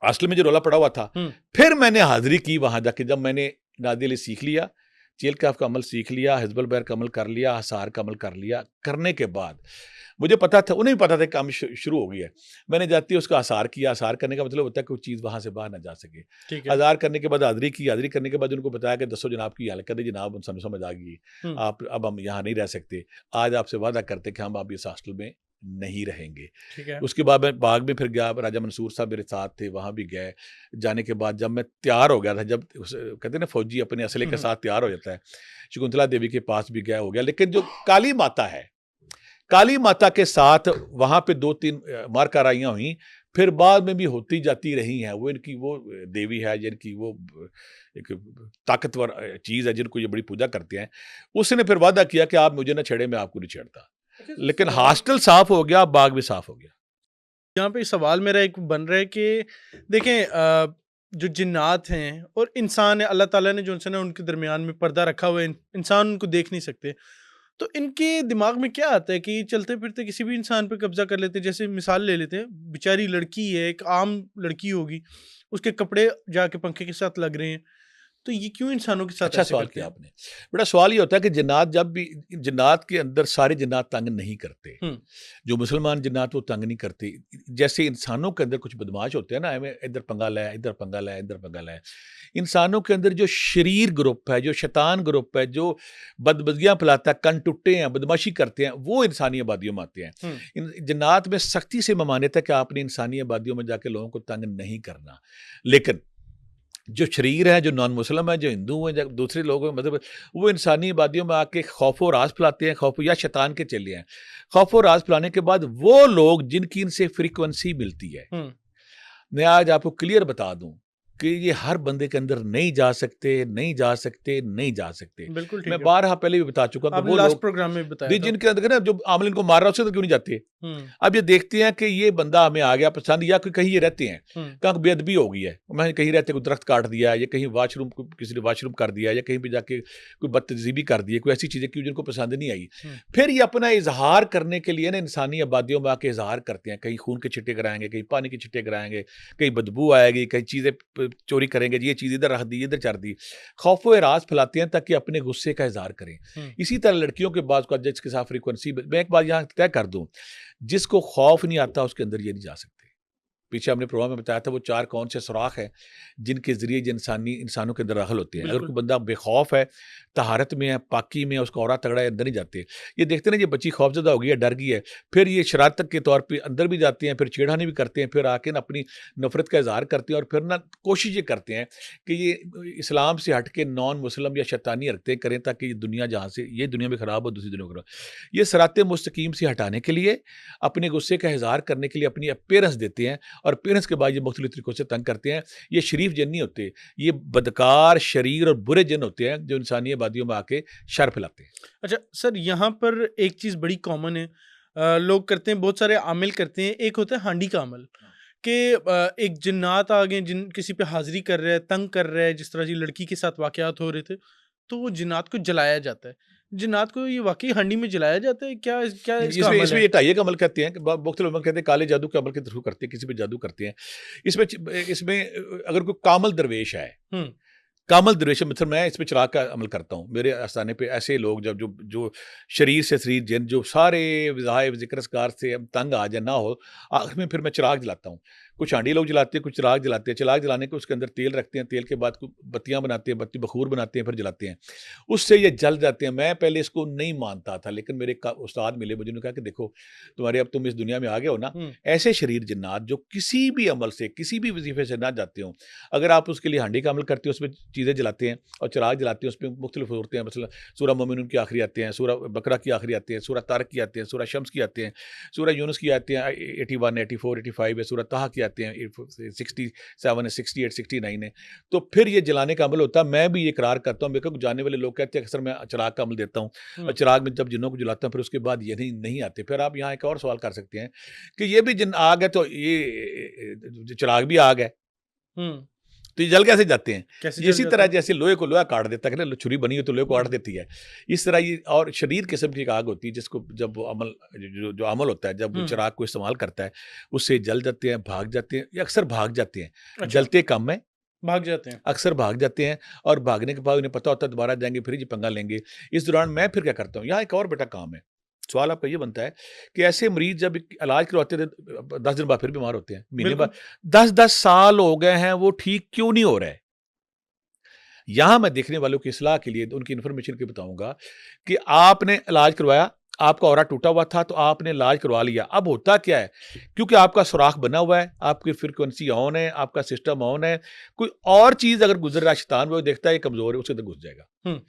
हॉस्टल में जो रोला पड़ा हुआ था। हुँ। फिर मैंने हाज़िरी की वहाँ जाके, जब मैंने नादी अली सीख लिया, चेल काफ का अमल सीख लिया, हिज़्बुल बैर का अमल कर लिया, हसार का अमल कर लिया, करने के बाद मुझे पता था, उन्हें भी पता था कि काम शुरू हो गई है। मैंने जाते ही उसका हसार किया, हसार करने का मतलब होता है कोई चीज़ वहाँ से बाहर ना जा सके। ठीक है। हज़ार करने के बाद हाज़िरी की, हाज़िरी करने के बाद उनको बताया कि दसो जनाब की हालत कर, जनाब समझ आ गई, हुँ। आप अब हम यहाँ नहीं रह सकते। आज आपसे वादा करते कि हम अब इस हॉस्टल में नहीं रहेंगे। ठीक है। उसके बाद मैं बाग भी फिर गया, राजा मंसूर साहब मेरे साथ थे, वहाँ भी गए। जाने के बाद जब मैं तैयार हो गया था, जब कहते हैं ना फौजी अपने असले हुँ, के हुँ। साथ तैयार हो जाता है, शकुंतला देवी के पास भी गया, हो गया। लेकिन जो काली माता है, काली माता के साथ वहाँ पे 2-3 मार-काराइयाँ हुई, फिर बाद में भी होती जाती रही हैं। वो इनकी वो देवी है, जिनकी वो एक ताकतवर चीज़ है, जिनको ये बड़ी पूजा करते हैं। उसने फिर वादा किया कि आप मुझे ना छेड़े, मैं आपको नहीं छेड़ता। अच्छा, लेकिन सवाल हॉस्टल साफ़ हो गया, बाग भी साफ़ हो गया। यहाँ पे सवाल मेरा एक बन रहा है कि देखें, जो जिन्नात हैं और इंसान है, अल्लाह ताला ने जो उनसे ना उनके दरमियान में पर्दा रखा हुआ है, इंसान उनको देख नहीं सकते। तो इनके दिमाग में क्या आता है कि चलते फिरते किसी भी इंसान पे कब्जा कर लेते हैं? जैसे मिसाल ले लेते हैं, बेचारी लड़की है, एक आम लड़की होगी, उसके कपड़े जाके पंखे के साथ लग रहे हैं, तो ये क्यों इंसानों के साथ अच्छा ऐसे सवाल करते किया हैं? आपने। बेटा सवाल ये होता है कि जिन्नात जब भी, जिन्नात के अंदर सारे जिन्नात तंग नहीं करते। हुँ। जो मुसलमान जिन्नात वो तंग नहीं करते। जैसे इंसानों के अंदर कुछ बदमाश होते हैं ना, हमें इधर पंगा लाया, इधर पंगा लाया, इधर पंगा लाया। इंसानों के अंदर जो शरीर ग्रुप है, जो शैतान ग्रुप है, जो बदबदियाँ फैलाता है, कन टुट्टे हैं, बदमाशी करते हैं, वो इंसानी आबादियों में आते हैं। हुँ। इन जिन्नात में सख्ती से ममानियत है कि आपने इंसानी आबादियों में जाके लोगों को तंग नहीं करना। लेकिन जो शरीर है, जो नॉन मुस्लिम है, जो हिंदू हैं, जो दूसरे लोग हैं, मतलब वो इंसानी आबादियों में आके खौफ व राज फैलाते हैं, खौफ या शैतान के चेले हैं। खौफ व राज फैलाने के बाद वो लोग जिनकी इनसे फ्रीक्वेंसी मिलती है, हुँ। मैं आज आपको क्लियर बता दूं कि ये हर बंदे के अंदर नहीं जा सकते, नहीं जा सकते, नहीं जा सकते। बिल्कुल मैं ठीक है। बारहा पहले भी बता चुका कि आपने वो लास्ट लोग प्रोग्राम में भी बताया था। जिनके अंदर ना, जो आमल इनको मार रहा है, उससे तो क्यों नहीं जाते। हुँ। अब ये देखते हैं कि ये बंदा हमें आ गया पसंद, या कोई कहीं ये रहते हैं, हुँ। कहाँ बेअदबी हो गई है, मैं कहीं रहते कोई दरख्त काट दिया, या कहीं वाशरूम किसी ने वाशरूम कर दिया, या कहीं पे जाके कोई बदतज़ीबी कर दी है, कोई ऐसी चीज़ें की जिनको पसंद नहीं आई। हुँ। फिर ये अपना इजहार करने के लिए ना इंसानी आबादियों में आके इजहार करते हैं, कहीं खून के छिट्टे कराएंगे, कहीं पानी के छिट्टे कराएंगे, कहीं बदबू आएगी, कहीं चीज़ें चोरी करेंगे, ये चीज़ इधर रख दी, इधर चढ़ दी। खौफ व राज फैलाते हैं ताकि अपने गुस्से का इजहार करें। हुँ। इसी तरह लड़कियों के बाद जिसके साथ फ्रीक्वेंसी, मैं एक बात यहाँ तय कर दूं, जिसको खौफ नहीं आता उसके अंदर ये नहीं जा सकते। पीछे हमने प्रोग्राम में बताया था वो 4 कौन से सुराख हैं जिनके ज़रिए जो इंसानों के अंदर दाखिल होते हैं। अगर बिल्कुल। कोई बंदा बेखौफ है, तहारत में है, पाकी में है, उसका औरा तगड़ा है, अंदर नहीं जाते। ये देखते हैं ना, ये बच्ची खौफज़दा हो गई है, डर गई है, फिर ये शरारत के तौर पे अंदर भी जाते हैं, फिर छेड़खानी भी करते हैं, फिर आके ना अपनी नफ़रत का इज़हार करते हैं, और फिर ना कोशिश ये करते हैं कि ये इस्लाम से हट के नॉन मुस्लिम या शैतानी हरकतें करें ताकि ये दुनिया जहाँ से ये दुनिया में ख़राब हो, दूसरी दुनिया में ख़राब। ये सिराते मुस्तकीम से हटाने के लिए, अपने गुस्से का इज़हार करने के लिए अपनी अपीयरेंस देते हैं, और अपीयरेंस के बाद ये मुख्तलिफ तरीकों से तंग करते हैं। ये शरीफ जिन नहीं होते, ये बदकार शरीर और बुरे जिन होते हैं जो इंसानी आबादियों में आके शर फैलाते हैं। अच्छा सर, यहाँ पर एक चीज़ बड़ी कॉमन है, लोग करते हैं, बहुत सारे आमिल करते हैं। एक होता है हांडी का अमल कि एक जिन्नात आ गए, जिन किसी पे हाजिरी कर रहा है, तंग कर रहा है, जिस तरह की लड़की के साथ वाकयात हो रहे थे, तो वो जिन्नात को जलाया जाता है। जिन्नात को ये वाकई हांडी में जलाया जाता है? क्या क्या इसका इसमें अमल इसमें है? ये टाइये का अमल कहते हैं कि मुख्तलिफ अमल कहते हैं, काले जादू के अमल के थ्रू करते हैं, किसी पे जादू करते हैं। इसमें अगर कोई कामल दरवेश है, हुँ। कामल दरवेश, मतलब मैं इसमें चिराग का अमल करता हूँ। मेरे आस्थाने पे ऐसे लोग जब जो जो शरीर से शरीर जिन जो सारे वज़ाइफ ज़िक्र-अस्कार से अब तंग आ जाए, ना हो, आखिर में फिर मैं चिराग जलाता हूँ। कुछ हांडी लोग जलाते हैं, कुछ चिराग जलाते हैं। चिराग जलाने के उसके अंदर तेल रखते हैं, तेल के बाद बत्तियाँ बनाते हैं, बत्ती बखूर बनाते हैं, फिर जलाते हैं। उससे ये जल जाते हैं। मैं पहले इसको नहीं मानता था, लेकिन मेरे उस्ताद मिले मुझे, उन्होंने कहा कि देखो, अब तुम इस दुनिया में आ गए हो ना, हुँ। ऐसे शरीर जिन्नात जो किसी भी अमल से, किसी भी वजीफे से ना जाते हों, अगर आप उसके लिए हांडी का अमल करते हो, उसमें चीज़ें जलाते हैं और चिराग जलाते हैं, उसमें मुख्तलिफ सूरतें हैं, मसलन सूरह मोमिनून की आखिरी आते हैं, सूरह बकरा की आखिरी आते हैं, सूरह तारक की आते हैं, सूरह शम्स की आते हैं, सूरह यूनुस की आते हैं, 81, 84, 85 है, सूरह ताहा की आते हैं, 67 है, 68, 69 है। तो फिर ये जलाने का अमल होता है। मैं भी ये इकरार करता हूँ। मेरे को जानने वाले लोग कहते हैं अक्सर मैं चिराग का अमल देता हूँ, और हुँ। चिराग में जब जिन्नों को जलाता हूँ, फिर उसके बाद ये नहीं आते। फिर आप यहाँ एक और सवाल कर सकते हैं कि ये भी जिन आग है, तो ये चिराग भी आग है। हुँ। तो ये जल कैसे जाते हैं? कैसे ये जल इसी जाते तरह हैं? जैसे लोहे को लोहा काट देता है ना, छुरी बनी हो तो लोहे को काट हुँ, देती है। इस तरह ये और शदीद किस्म की एक आग होती है जिसको जब वो अमल जो अमल होता है, जब वो हुँ, चिराग को इस्तेमाल करता है, उससे जल जाते हैं, भाग जाते हैं, ये अक्सर भाग जाते हैं। अच्छा, जलते कम हैं, भाग जाते हैं। अक्सर भाग जाते हैं और भागने के बाद उन्हें पता होता है दोबारा जाएँगे फिर ये पंगा लेंगे। इस दौरान मैं फिर क्या करता हूँ, यहाँ एक और बेटा काम है। सवाल आपका ये बनता है कि ऐसे मरीज़ जब इलाज करवाते थे 10 दिन बाद फिर बीमार होते हैं, महीने बाद बिल्कुल। 10-10 साल हो गए हैं, वो ठीक क्यों नहीं हो रहे? यहाँ मैं देखने वालों की इस्लाह के लिए उनकी इन्फॉर्मेशन के बताऊँगा कि आपने इलाज करवाया, आपका औरा टूटा हुआ था तो आपने इलाज करवा लिया। अब होता क्या है, क्योंकि आपका सुराख बना हुआ है, आपकी फ्रीक्वेंसी ऑन है, आपका सिस्टम ऑन है, कोई और चीज़ अगर गुज़र रहा है, शैतान वो देखता है ये कमज़ोर है, उसके अंदर घुस जाएगा। हुँ,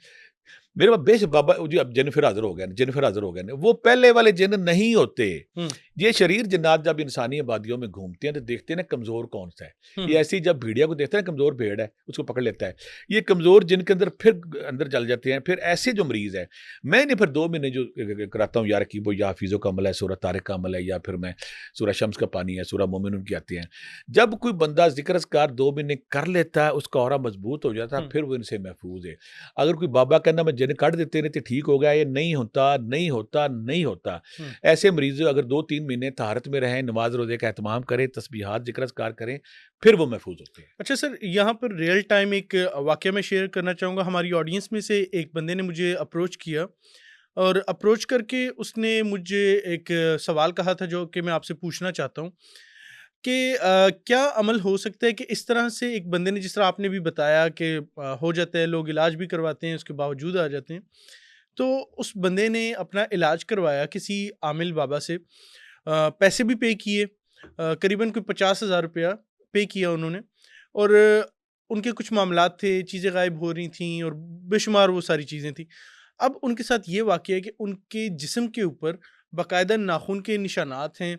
मेरे पास बेशक बाबा जी अब जिन फिर हाज़िर हो गए, जिन फिर हाज़िर हो गए ना, वो पहले वाले जिन नहीं होते। हुँ, ये शरीर जिन्नात जब इंसानी आबादियों में घूमते हैं तो देखते हैं ना कमज़ोर कौन-सा है। ये हुँ, ऐसे ही जब भेड़िया को देखते हैं ना कमज़ोर भेड़ है, उसको पकड़ लेता है। ये कमज़ोर जिनके अंदर फिर अंदर चल जाते हैं, फिर ऐसे जो मरीज़ हैं, मैं इन्हें फिर 2 महीने जो कराता हूँ या रकीबो या हफीज़ो का अमल है, सूरह तारिक का अमल है या फिर मैं सूरह शम्स का पानी है, सूरह मोमिनून की आती हैं। जब कोई बंदा ज़िक्र-अज़कार 2 महीने कर लेता है, उसका औरा मज़बूत हो जाता है, हुँ, फिर वो इनसे महफूज़ है। अगर कोई बाबा कहना मैं जिन कढ़ देते नहीं तो ठीक हो गया, ये नहीं होता, नहीं होता, नहीं होता। हुँ। ऐसे मरीज़ अगर 2-3 महीने तहारत में रहें, नमाज़ रोज़े का एहतमाम करें, तस्बीहात ज़िक्र-अज़कार करें, फिर वो महफूज़ होते हैं। अच्छा सर, यहाँ पर रियल टाइम एक वाक़या मैं शेयर करना चाहूँगा। हमारी ऑडियंस में से एक बंदे ने मुझे अप्रोच किया और अप्रोच करके उसने मुझे एक सवाल कहा था जो कि मैं आपसे पूछना चाहता हूँ कि क्या अमल हो सकता है कि इस तरह से एक बंदे ने, जिस तरह आपने भी बताया कि हो जाता है, लोग इलाज भी करवाते हैं, उसके बावजूद आ जाते हैं। तो उस बंदे ने अपना इलाज करवाया किसी आमिल बाबा से, पैसे भी पे किए, करीबन कोई 50,000 रुपया पे किया उन्होंने, और उनके कुछ मामलात थे, चीज़ें गायब हो रही थीं और बेशुमार वो सारी चीज़ें थी। अब उनके साथ ये वाक़या है कि उनके जिस्म के ऊपर बाकायदा नाख़ून के निशानात हैं,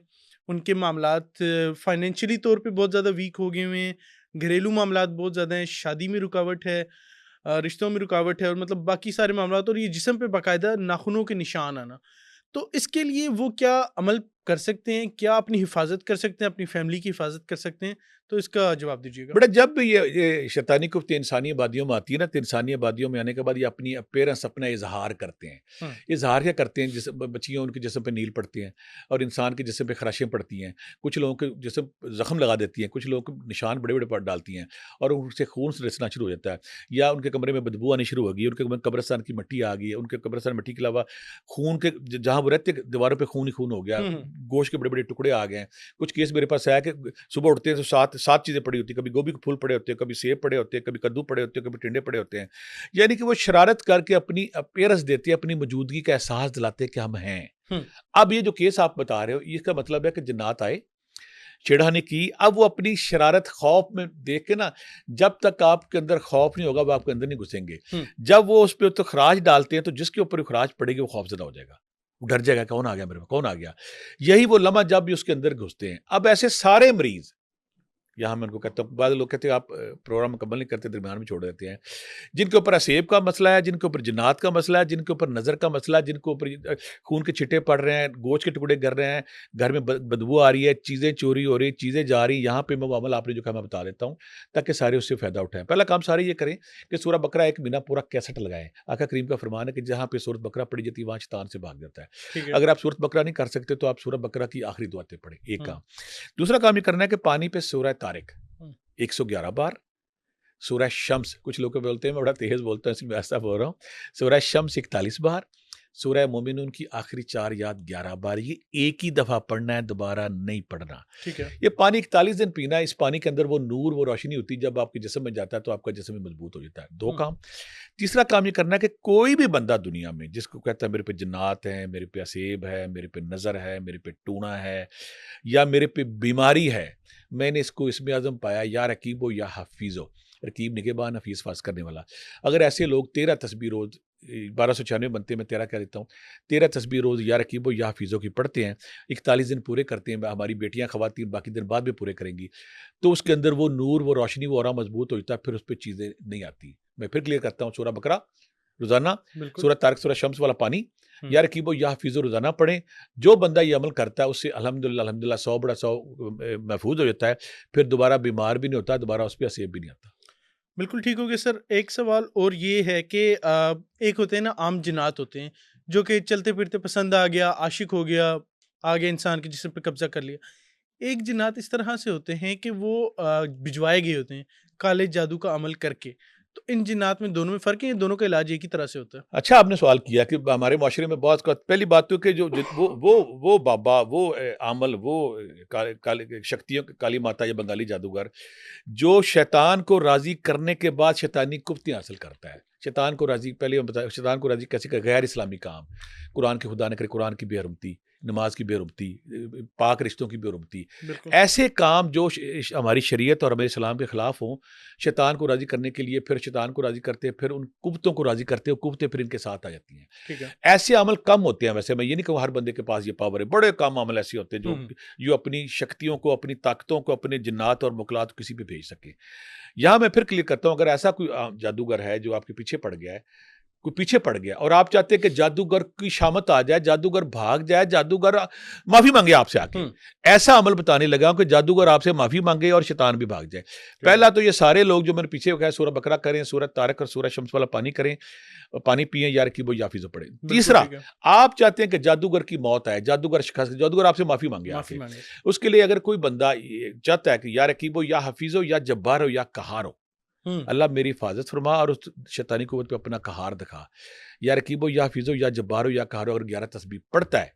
उनके मामलात फ़ाइनेंशियली तौर पे बहुत ज़्यादा वीक हो गए हुए हैं, घरेलू मामलात बहुत ज़्यादा हैं, शादी में रुकावट है, रिश्तों में रुकावट है और मतलब बाकी सारे मामलात, और ये जिस्म पे बाकायदा नाख़ूनों के निशान आना। तो इसके लिए वो क्या अमल कर सकते हैं? क्या अपनी हिफ़ाज़त कर सकते हैं, अपनी फ़ैमिली की हिफ़ाज़त कर सकते हैं? तो इसका जवाब दीजिएगा। बेटा जब भी ये शैतानी कुफ़्त इंसानी आबादियों में आती है ना, तो इंसानी आबादियों में आने के बाद ये अपनी अपीयरेंस अपना इज़हार करते हैं। हुँ, इज़हार क्या करते हैं, जैसे बच्चियाँ उनके जिस्म पे नील पड़ती हैं और इंसान के जिस्म पे ख़राशें पड़ती हैं। कुछ लोगों के जिस्म ज़ख्म लगा देती हैं, कुछ लोगों को निशान बड़े-बड़े पड़ डालती हैं और उनसे खून से रिसना शुरू हो जाता है। या उनके कमरे में बदबू आनी शुरू हो गई, उनके कब्रिस्तान की मिट्टी आ गई है, उनके कब्रिस्तान मिट्टी के अलावा खून के जहाँ वो रहते हैं दीवारों पे खून ही खून हो गया, हुँ, हुँ, गोश्त के बड़े-बड़े टुकड़े आ गए हैं। कुछ केस मेरे पास आया कि सुबह उठते हैं तो 7 चीज़ें पड़ी होती हैं, कभी गोभी के फूल पड़े होते हैं, कभी सेब पड़े होते हैं, कभी कद्दू पड़े होते हैं, कभी टिंडे पड़े होते हैं। यानी कि वो शरारत करके अपनी अपीयरेंस देते हैं, अपनी मौजूदगी का एहसास दिलाते हैं कि हम हैं। हुँ, अब ये जो केस आप बता रहे हो, इसका मतलब है कि जिन्नात आए, चिढ़ाने की, अब वो अपनी शरारत खौफ में देख के ना, जब तक आपके अंदर खौफ नहीं होगा, वो आपके अंदर नहीं घुसेंगे। हुँ, जब वो उस पे तो खराज डालते हैं, तो जिसके ऊपर वो खराज पड़ेगी, वो खौफज़दा हो जाएगा। वो डर जाएगा, कौन आ गया मेरे पास, कौन आ गया? यही वो लम्हा जब भी उसके अंदर घुसते हैं। अब ऐसे सारे मरीज़ यहाँ मैं उनको कहता हूँ, बाद लोग कहते हैं आप प्रोग्राम मुकम्मल नहीं करते, दरमियान में छोड़ देते हैं। जिनके ऊपर असेब का मसला है, जिनके ऊपर जिन्नात का मसला है, जिनके ऊपर नज़र का मसला है, जिनके ऊपर खून के छिट्टे पड़ रहे हैं, गोश्त के टुकड़े गिर रहे हैं, घर में बदबू आ रही है, चीज़ें चोरी हो रही, चीज़ें जा रही, यहाँ पे मैं वो अमल आपने जो कहा मैं बता देता हूँ, ताकि सारे उससे फ़ायदा उठाएँ। पहला काम सारे ये करें कि सूरह बकरा एक महीना पूरा कैसेट लगाएँ। आका करीम का फरमान है कि जहाँ पे सूरत बकरा पड़ी जाती है, वहाँ शैतान से भाग जाता है। ठीक है। अगर आप सूरत बकरा नहीं कर सकते, तो आप सूरह बकरा की आखिरी दुआतें पढ़ें, एक हुँ, काम। दूसरा काम ये करना है कि पानी पे सूरह तारिक हुँ, 111 बार, सूरह शम्स कुछ लोग बोलते हैं मैं बड़ा तेज़ बोलता हूँ इसलिए मैं ऐसा बोल रहा हूँ, सूरह शम्स 41 बार, सूरह मोमिनून की आखिरी 4 याद 11 बार, ये एक ही दफ़ा पढ़ना है, दोबारा नहीं पढ़ना। ठीक है। ये पानी 41 दिन पीना है, इस पानी के अंदर वो नूर, वो रोशनी होती है, जब आपके जिस्म में जाता है तो आपका जिस्म भी मजबूत हो जाता है। 2 हुँ, काम। तीसरा काम ये करना है कि कोई भी बंदा दुनिया में जिसको कहता है मेरे पे जिन्नात हैं, मेरे पे असेब है, मेरे पे नज़र है, मेरे पे टूणा है या मेरे पे बीमारी है, मैंने इसको इसमें आज़म पाया या रकीबो या हफ़ीज़ो, रकीब निगहबान हफ़ीज़ फ़ास करने वाला। अगर ऐसे लोग 13 तस्बीह रोज़ 1296 बनते हैं, मैं 13 कह देता हूँ, 13 तस्बीह रोज़ या रकीबो या हफ़ीज़ो की पढ़ते हैं, 41 दिन पूरे करते हैं, हमारी बेटियाँ ख़वातीन बाकी दिन बाद भी पूरे करेंगी, तो उसके अंदर वो नूर, वो रोशनी, वो औरा मज़बूत हो जाता है, फिर उस पे चीज़ें नहीं आती। मैं फिर क्लियर करता हूँ, सूरह बकरा रोज़ाना, बिल्कुल। सूरह तारिक, सूरह शम्स वाला पानी, हुँ, या रकीबो या हफ़ीज़ो रोज़ाना पढ़ें। जो बंदा ये अमल करता है उससे अल्हम्दुलिल्लाह अल्हम्दुलिल्लाह 100 बड़ा 100 महफूज़ हो जाता है, फिर दोबारा बीमार भी नहीं होता, दोबारा उस पे असेब भी नहीं आता। बिल्कुल ठीक हो गया सर। एक सवाल और ये है कि एक होते हैं ना आम जिन्नात होते हैं, जो कि चलते-फिरते पसंद आ गया, आशिक हो गया, आ गया इंसान के जिस्म पे कब्ज़ा कर लिया। एक जिन्नात इस तरह से होते हैं कि वो भिजवाए गए होते हैं, काले जादू का अमल करके। तो इन जिन्नात में दोनों में फ़र्क है या दोनों का इलाज एक ही तरह से होता है? अच्छा आपने सवाल किया कि हमारे माशरे में बहुत पहली बात तो कि जो वो बाबा वो आमल वो काले काले शक्तियों काली माता या बंगाली जादूगर जो शैतान को राज़ी करने के बाद शैतानी कुफ्तियाँ हासिल करता है। शैतान को राज़ी पहले हम बताएँ शैतान को राज़ी कैसे करे गैर इस्लामी काम, कुरान के खुदा न करे कुरान की बेहरमती, नमाज की बेहरमती, पाक रिश्तों की बेहरमती। बिल्कुल। ऐसे काम जो हमारी शरीयत और हमारे इस्लाम के खिलाफ हों, शैतान को राज़ी करने के लिए फिर शैतान को राज़ी करते हैं, फिर उन कुफ्तों को राज़ी करते हैं, कुफ्तें फिर इनके साथ आ जाती हैं। ठीक है। ऐसे अमल कम होते हैं वैसे मैं ये नहीं कहूँ हर बंदे के पास ये पावर है, बड़े कम अमल ऐसे होते हैं हुँ, हुँ। जो अपनी शक्तियों को, अपनी ताकतों को, अपने जिन्नात और मुखलात को किसी पे भेज सके। यहाँ मैं फिर क्लियर करता हूँ अगर ऐसा कोई जादूगर है जो आपके पीछे पड़ गया है, कोई पीछे पड़ गया और आप चाहते हैं कि जादूगर की शामत आ जाए, जादूगर भाग जाए, जादूगर माफ़ी माँगे आपसे आके। हुँ, ऐसा अमल बताने लगा हूँ कि जादूगर आपसे माफ़ी माँगे और शैतान भी भाग जाए। ठीक है। पहला तो ये सारे लोग जो मैंने पीछे कहा सूरह बकरा करें, सूरह तारक और सूरह शम्स वाला पानी करें, पानी पिएँ या रकीबो या हाफिज़ो पढ़ें। बिल्कुल तीसरा, ठीक है। आप चाहते हैं कि जादूगर की मौत आए, जादूगर आपसे माफ़ी माँगे माफ़ी आके। माँगे। उसके लिए अगर कोई बंदा ये चाहता है कि या रकीबो या हफीज़ो या जब्बार हो या कहार हो, हुँ, अल्लाह मेरी हिफाजत फरमा और उस शैतानी कुव्वत पे अपना कहार दिखा। या रकीबो या हफीज़ो या जब्बार हो या कहार हो अगर 11 तस्बीह पढ़ता है,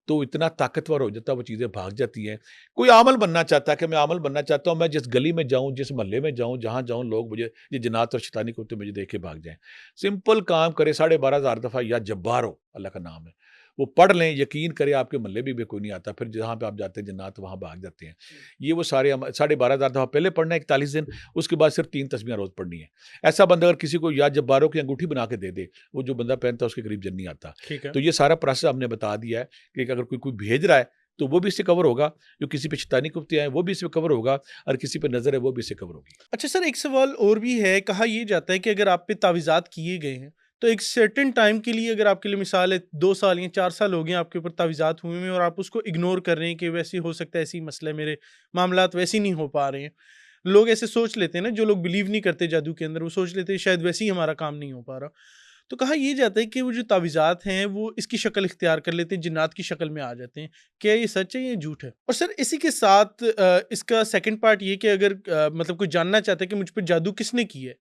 तो इतना ताकतवर हो जाता है वो चीज़ें भाग जाती हैं। कोई आमल बनना चाहता है कि मैं आमल बनना चाहता हूँ, मैं जिस गली में जाऊँ, जिस मोहल्ले में जाऊँ, जहाँ जाऊँ लोग मुझे ये जिन्नात और शैतानी कुत्ते मुझे देख के भाग जाएँ। सिंपल काम करे 12,500 दफ़ा या जब्बार हो, अल्लाह का नाम है। वो पढ़ लें, यकीन करें आपके मोहल्ले में भी कोई नहीं आता, फिर जहाँ पे आप जाते हैं जिन्नात वहाँ भाग जाते हैं। ये वो सारे 12,500 दफ़ा पहले पढ़ना है 41 दिन, उसके बाद सिर्फ 3 तस्बीहें रोज़ पढ़नी है। ऐसा बंदा अगर किसी को या जब्बारों की अंगूठी बना के दे दे, वो जो बंदा पहनता है उसके करीब जन नहीं आता। ठीक है। तो ये सारा प्रोसेस हमने बता दिया है कि अगर कोई भेज रहा है, तो वो भी इससे कवर होगा, जो किसी पे शैतानी कुफ्तियाँ हैं, वो भी इससे कवर होगा और किसी पे नज़र है, वो भी इससे कवर होगी। अच्छा सर, एक सवाल और भी है। कहा ये जाता है कि अगर आप पे तावीज़ात किए गए हैं, तो एक सर्टेन टाइम के लिए, अगर आपके लिए मिसाल है 2 साल या 4 साल हो गए हैं आपके ऊपर तावीज़ात हुए हैं और आप उसको इग्नोर कर रहे हैं कि वैसे हो सकता है ऐसे ही मसला है, मेरे मामलात वैसे ही नहीं हो पा रहे हैं। लोग ऐसे सोच लेते हैं ना, जो लोग बिलीव नहीं करते जादू के अंदर, वो सोच लेते हैं शायद वैसे ही हमारा काम नहीं हो पा रहा। तो कहा ये जाता है कि वो जो तावीज़ात हैं वो इसकी शक्ल इख्तियार कर लेते हैं, जिन्नात की शक्ल में आ जाते हैं। क्या ये सच है या झूठ है? और सर इसी के साथ इसका सेकंड पार्ट ये कि अगर मतलब कोई जानना चाहता है कि मुझ पे जादू किसने किया है,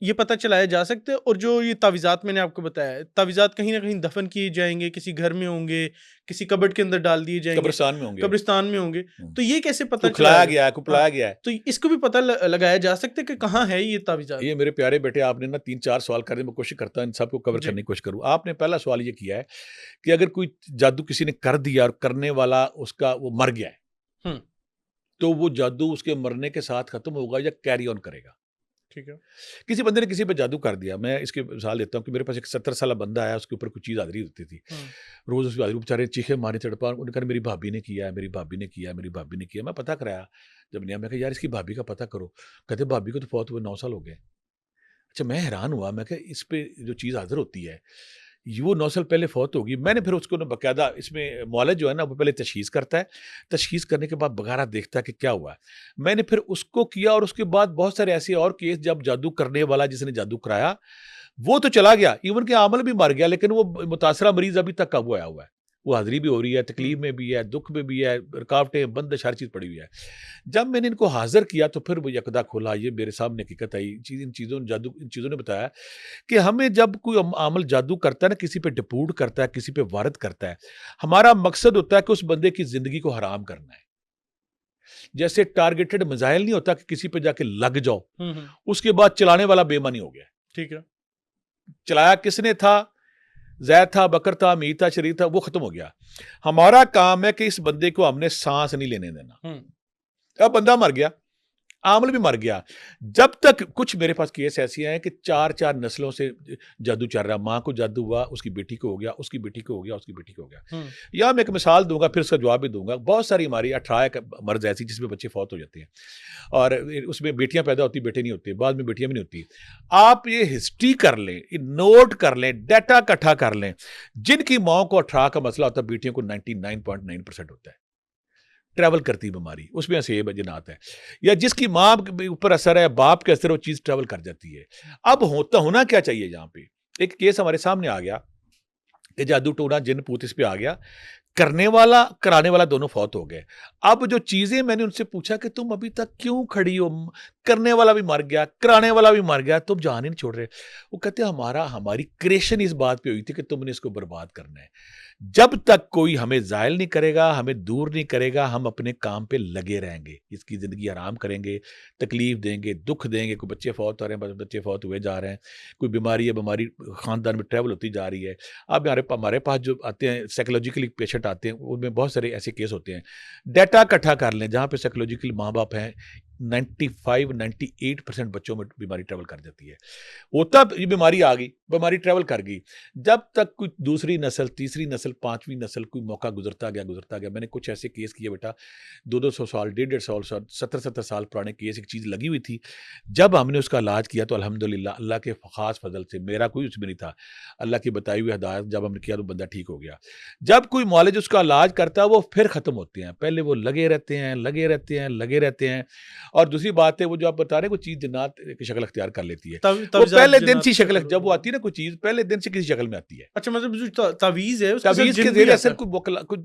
ये पता चलाया जा सकता है। और जो ये तावीज़ात मैंने आपको बताया, तावीज़ात कहीं न कहीं दफ़न किए जाएँगे, किसी घर में होंगे, किसी कबर्ड के अंदर डाल दिए जाएँगे, कब्रिस्तान में होंगे। कब्रिस्तान में होंगे। हुँ। तो ये कैसे पता चलाया कुखलाया जाए? गया है, हाँ, कुपलाया गया है। तो इसको भी पता लगाया जा सकता है कि कहाँ है ये तावीज़ात? ये मेरे प्यारे बेटे आपने ना 3-4 सवाल करने में कोशिश करता हूँ इन सबको कवर जी। करने की कोशिश करूँ। आपने पहला सवाल ये किया है कि अगर कोई जादू किसी ने कर दिया और करने वाला उसका वो मर गया है, हुँ, तो वो जादू उसके मरने के साथ खत्म होगा या कैरी ऑन करेगा? ठीक है। किसी बंदे ने किसी पे जादू कर दिया, मैं इसकी मिसाल देता हूँ कि मेरे पास एक 70 साला बंदा आया, उसके ऊपर कुछ चीज़ हाज़िरी होती थी। हुँ, रोज़ उसकी हाज़िरी बेचारे चीखे मारे तड़पा, उन्होंने कहा मेरी भाभी ने किया है, मेरी भाभी ने किया है, मेरी भाभी ने किया है। मैं पता कराया, जब नहीं आया मैं कहा यार इसकी भाभी का पता करो। कहते भाभी को तो फौत हुए 9 साल हो गए। अच्छा मैं हैरान हुआ, मैं कहा इस पे जो चीज़ हाज़िर होती है, ये वो 9 साल पहले फ़ौत होगी। मैंने फिर उसको ना बाकायदा इसमें मुआलिज जो है ना वो पहले तशख़ीस करता है, तशख़ीस करने के बाद बगारा देखता है कि क्या हुआ है। मैंने फिर उसको किया और उसके बाद बहुत सारे ऐसे और केस जब जादू करने वाला जिसने जादू कराया, वो तो चला गया, इवन कि आमल भी मर गया लेकिन वो मुतासरा मरीज़ अभी तक काबू आया हुआ है। वो हाज़िरी भी हो रही है, तकलीफ़ हुँ, में भी है, दुःख में भी है, रुकावटें, बंदिश हर चीज़ पड़ी हुई है। जब मैंने इनको हाज़िर किया तो फिर वो यकदा खोला, ये मेरे सामने हकीकत आई। इन चीज़ों ने बताया कि हमें जब कोई आमल जादू करता है ना, किसी पे डिपूट करता है, किसी पे वारद करता है, हमारा मकसद होता है कि उस बंदे की ज़िंदगी को हराम करना है। जैसे टारगेटेड मिज़ाइल नहीं होता कि किसी पे जाके लग जाओ, हुँ, हुँ, उसके बाद चलाने वाला बेईमानी हो गया। ठीक है। चलाया किसने था? ज़ैद था, बकर था, मीर था, शरीर था, वो खत्म हो गया। हमारा काम है कि इस बंदे को हमने सांस नहीं लेने देना। हुँ, अब बंदा मर गया, आमल भी मर गया। जब तक कुछ मेरे पास केस ऐसे हैं कि 4-4 नस्लों से जादू चल रहा है। माँ को जादू हुआ, उसकी बेटी को हो गया, उसकी बेटी को हो गया, उसकी बेटी को हो गया। हुँ, या मैं एक मिसाल दूँगा, फिर उसका जवाब भी दूँगा। बहुत सारी हमारी 18 एक मर्ज़ ऐसी जिसमें बच्चे फ़ौत हो जाते हैं और उसमें बेटियाँ पैदा होती, बेटे नहीं होते, बाद में बेटियाँ भी नहीं होती। आप ये हिस्ट्री कर लें, ये नोट कर लें, डाटा इकट्ठा कर लें। जिनकी माँओं को 18 का मसला होता है, बेटियों को 99.9% होता है। ट्रैवल करती बीमारी, उसमें से ये जिन्नात है, या जिसकी माँ के ऊपर असर है, बाप के असर, वो चीज़ ट्रैवल कर जाती है। अब होना क्या चाहिए यहाँ पे, एक केस हमारे सामने आ गया कि जादू टोना जिन पूत इस पे आ गया, करने वाला कराने वाला दोनों फौत हो गए। अब जो चीजें मैंने उनसे पूछा कि तुम अभी तक क्यों खड़ी हो, करने वाला भी मर गया, कराने वाला भी मर गया, तुम जान ही नहीं छोड़ रहे। वो कहते हमारी क्रिएशन इस बात पे हुई थी कि तुमने इसको बर्बाद करना है। जब तक कोई हमें जायल नहीं करेगा, हमें दूर नहीं करेगा, हम अपने काम पे लगे रहेंगे, इसकी जिंदगी आराम करेंगे, तकलीफ देंगे, दुख देंगे। कोई बच्चे फौत हो रहे हैं, बच्चे फौत हुए जा रहे हैं, कोई बीमारी है, बीमारी खानदान में ट्रैवल होती जा रही है। अब हमारे पास जो आते हैं साइकोलॉजिकली पेशेंट आते हैं, उनमें बहुत सारे ऐसे केस होते हैं। डाटा इकट्ठा कर लें जहाँ पे साइकोलॉजिकली माँ बाप हैं, 95-98% बच्चों में बीमारी ट्रैवल कर जाती है। वो तब ये बीमारी आ गई, बीमारी ट्रैवल कर गई, जब तक कोई दूसरी नस्ल, तीसरी नस्ल, पांचवी नस्ल, कोई मौका गुजरता गया। मैंने कुछ ऐसे केस किए बेटा, 200 साल, 150 साल, 70 साल पुराने केस, एक चीज़ लगी हुई थी। जब हमने उसका इलाज किया तो अल्हम्दुलिल्लाह अल्लाह के खास फजल से, मेरा कोई उसमें नहीं था, अल्लाह की बताई हुई हिदायत, जब हमने किया तो बंदा ठीक हो गया। जब कोई मौलवी उसका इलाज करता है, वो फिर ख़त्म होते हैं, पहले वो लगे रहते हैं। और दूसरी बात है, वो जो आप बता रहे हैं, वो चीज़ जिन्नात की शक्ल अख्तियार कर लेती है। वो पहले दिन से शक्ल, जब वो आती है ना, कोई चीज़ पहले दिन से किसी शक्ल में आती है। अच्छा, मतलब जो तावीज़ है, उसके साथ तावीज़ के जिन भी ज़ेर रहता असर है। कोई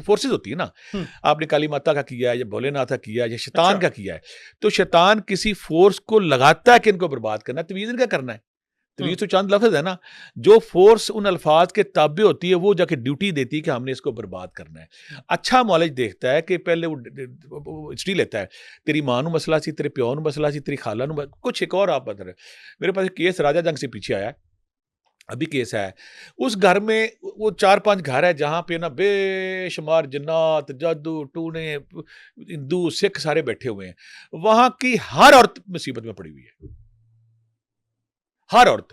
फोर्सेस होती है ना। हुँ। आपने काली माता का किया है, या भोलेनाथ का किया है, या शैतान अच्छा। का किया है, तो शैतान किसी फोर्स को लगाता है कि इनको बर्बाद करना है। तवीज़ इनका करना है। तवीज़ तो चंद लफ्ज़ है ना, जो फोर्स उन अल्फाज के ताबे होती है, वो जाके ड्यूटी देती है कि हमने इसको बर्बाद करना है। अच्छा मौलवी देखता है कि पहले वो हिस्ट्री लेता है, तेरी माँ नू मसला सी, तेरे प्यो नू मसला सी, तेरी खाला नू कुछ एक और आप बता रहे। मेरे पास एक केस राजा जंग से पीछे आया है, अभी केस है। उस घर में वो 4-5 घर है जहाँ पे ना बेशुमार जिन्नात, जादू टूने, हिंदू, सिख सारे बैठे हुए हैं। वहाँ की हर औरत मुसीबत में पड़ी हुई है, हर औरत।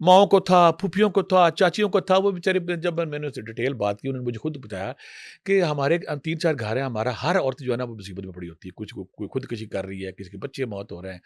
माओं को था, फूफियों को था, चाचियों को था। वो बेचारे, जब मैंने उससे डिटेल बात की, उन्होंने मुझे खुद बताया कि हमारे 3-4 घर हैं, हमारा हर औरत जो है ना वो मुसीबत में पड़ी होती है। कुछ को कोई खुदकुशी कर रही है, किसी के बच्चे मौत हो रहे हैं।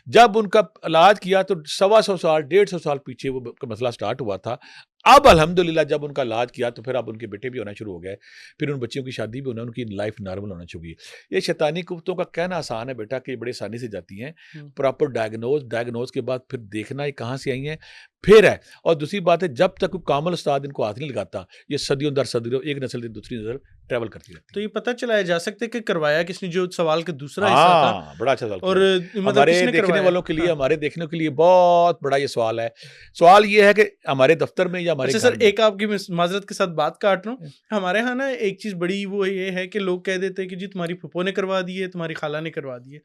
जब उनका इलाज किया तो 125 साल, 150 साल पीछे वो मसला स्टार्ट हुआ था। अब अल्हम्दुलिल्लाह जब उनका इलाज किया तो फिर अब उनके बेटे भी होना शुरू हो गए, फिर उन बच्चियों की शादी भी होना, उनकी लाइफ नॉर्मल होना शुरू हुई। ये शैतानी कुफ्तों का कहना आसान है बेटा कि ये बड़े आसानी से जाती हैं। हुँ। प्रॉपर डायग्नोज के बाद फिर देखना ये कहाँ से आई हैं, फिर है। और दूसरी बात है, जब तक कोई कामिल उस्ताद इनको हाथ नहीं लगाता, ये सदियों दर सदियों एक नस्ल से दूसरी नस्ल ट्रैवल करती रहती तो है। ये पता चलाया जा सकता है कि करवाया किसने, जो सवाल का दूसरा हिस्सा था, हाँ, बड़ा अच्छा सवाल और किया। मतलब हमारे किसने देखने करवाया? वालों के लिए, हाँ। हमारे देखने के लिए बहुत बड़ा ये सवाल है। सवाल ये है कि हमारे दफ्तर में या हमारे अच्छा घर सर, में। एक आपकी माजरत के साथ बात काट रहा हूँ। हमारे यहाँ ना एक चीज़ बड़ी वो ये है कि लोग कह देते हैं कि जी तुम्हारी फूफो ने करवा दी है, तुम्हारी खाला ने करवा दी है।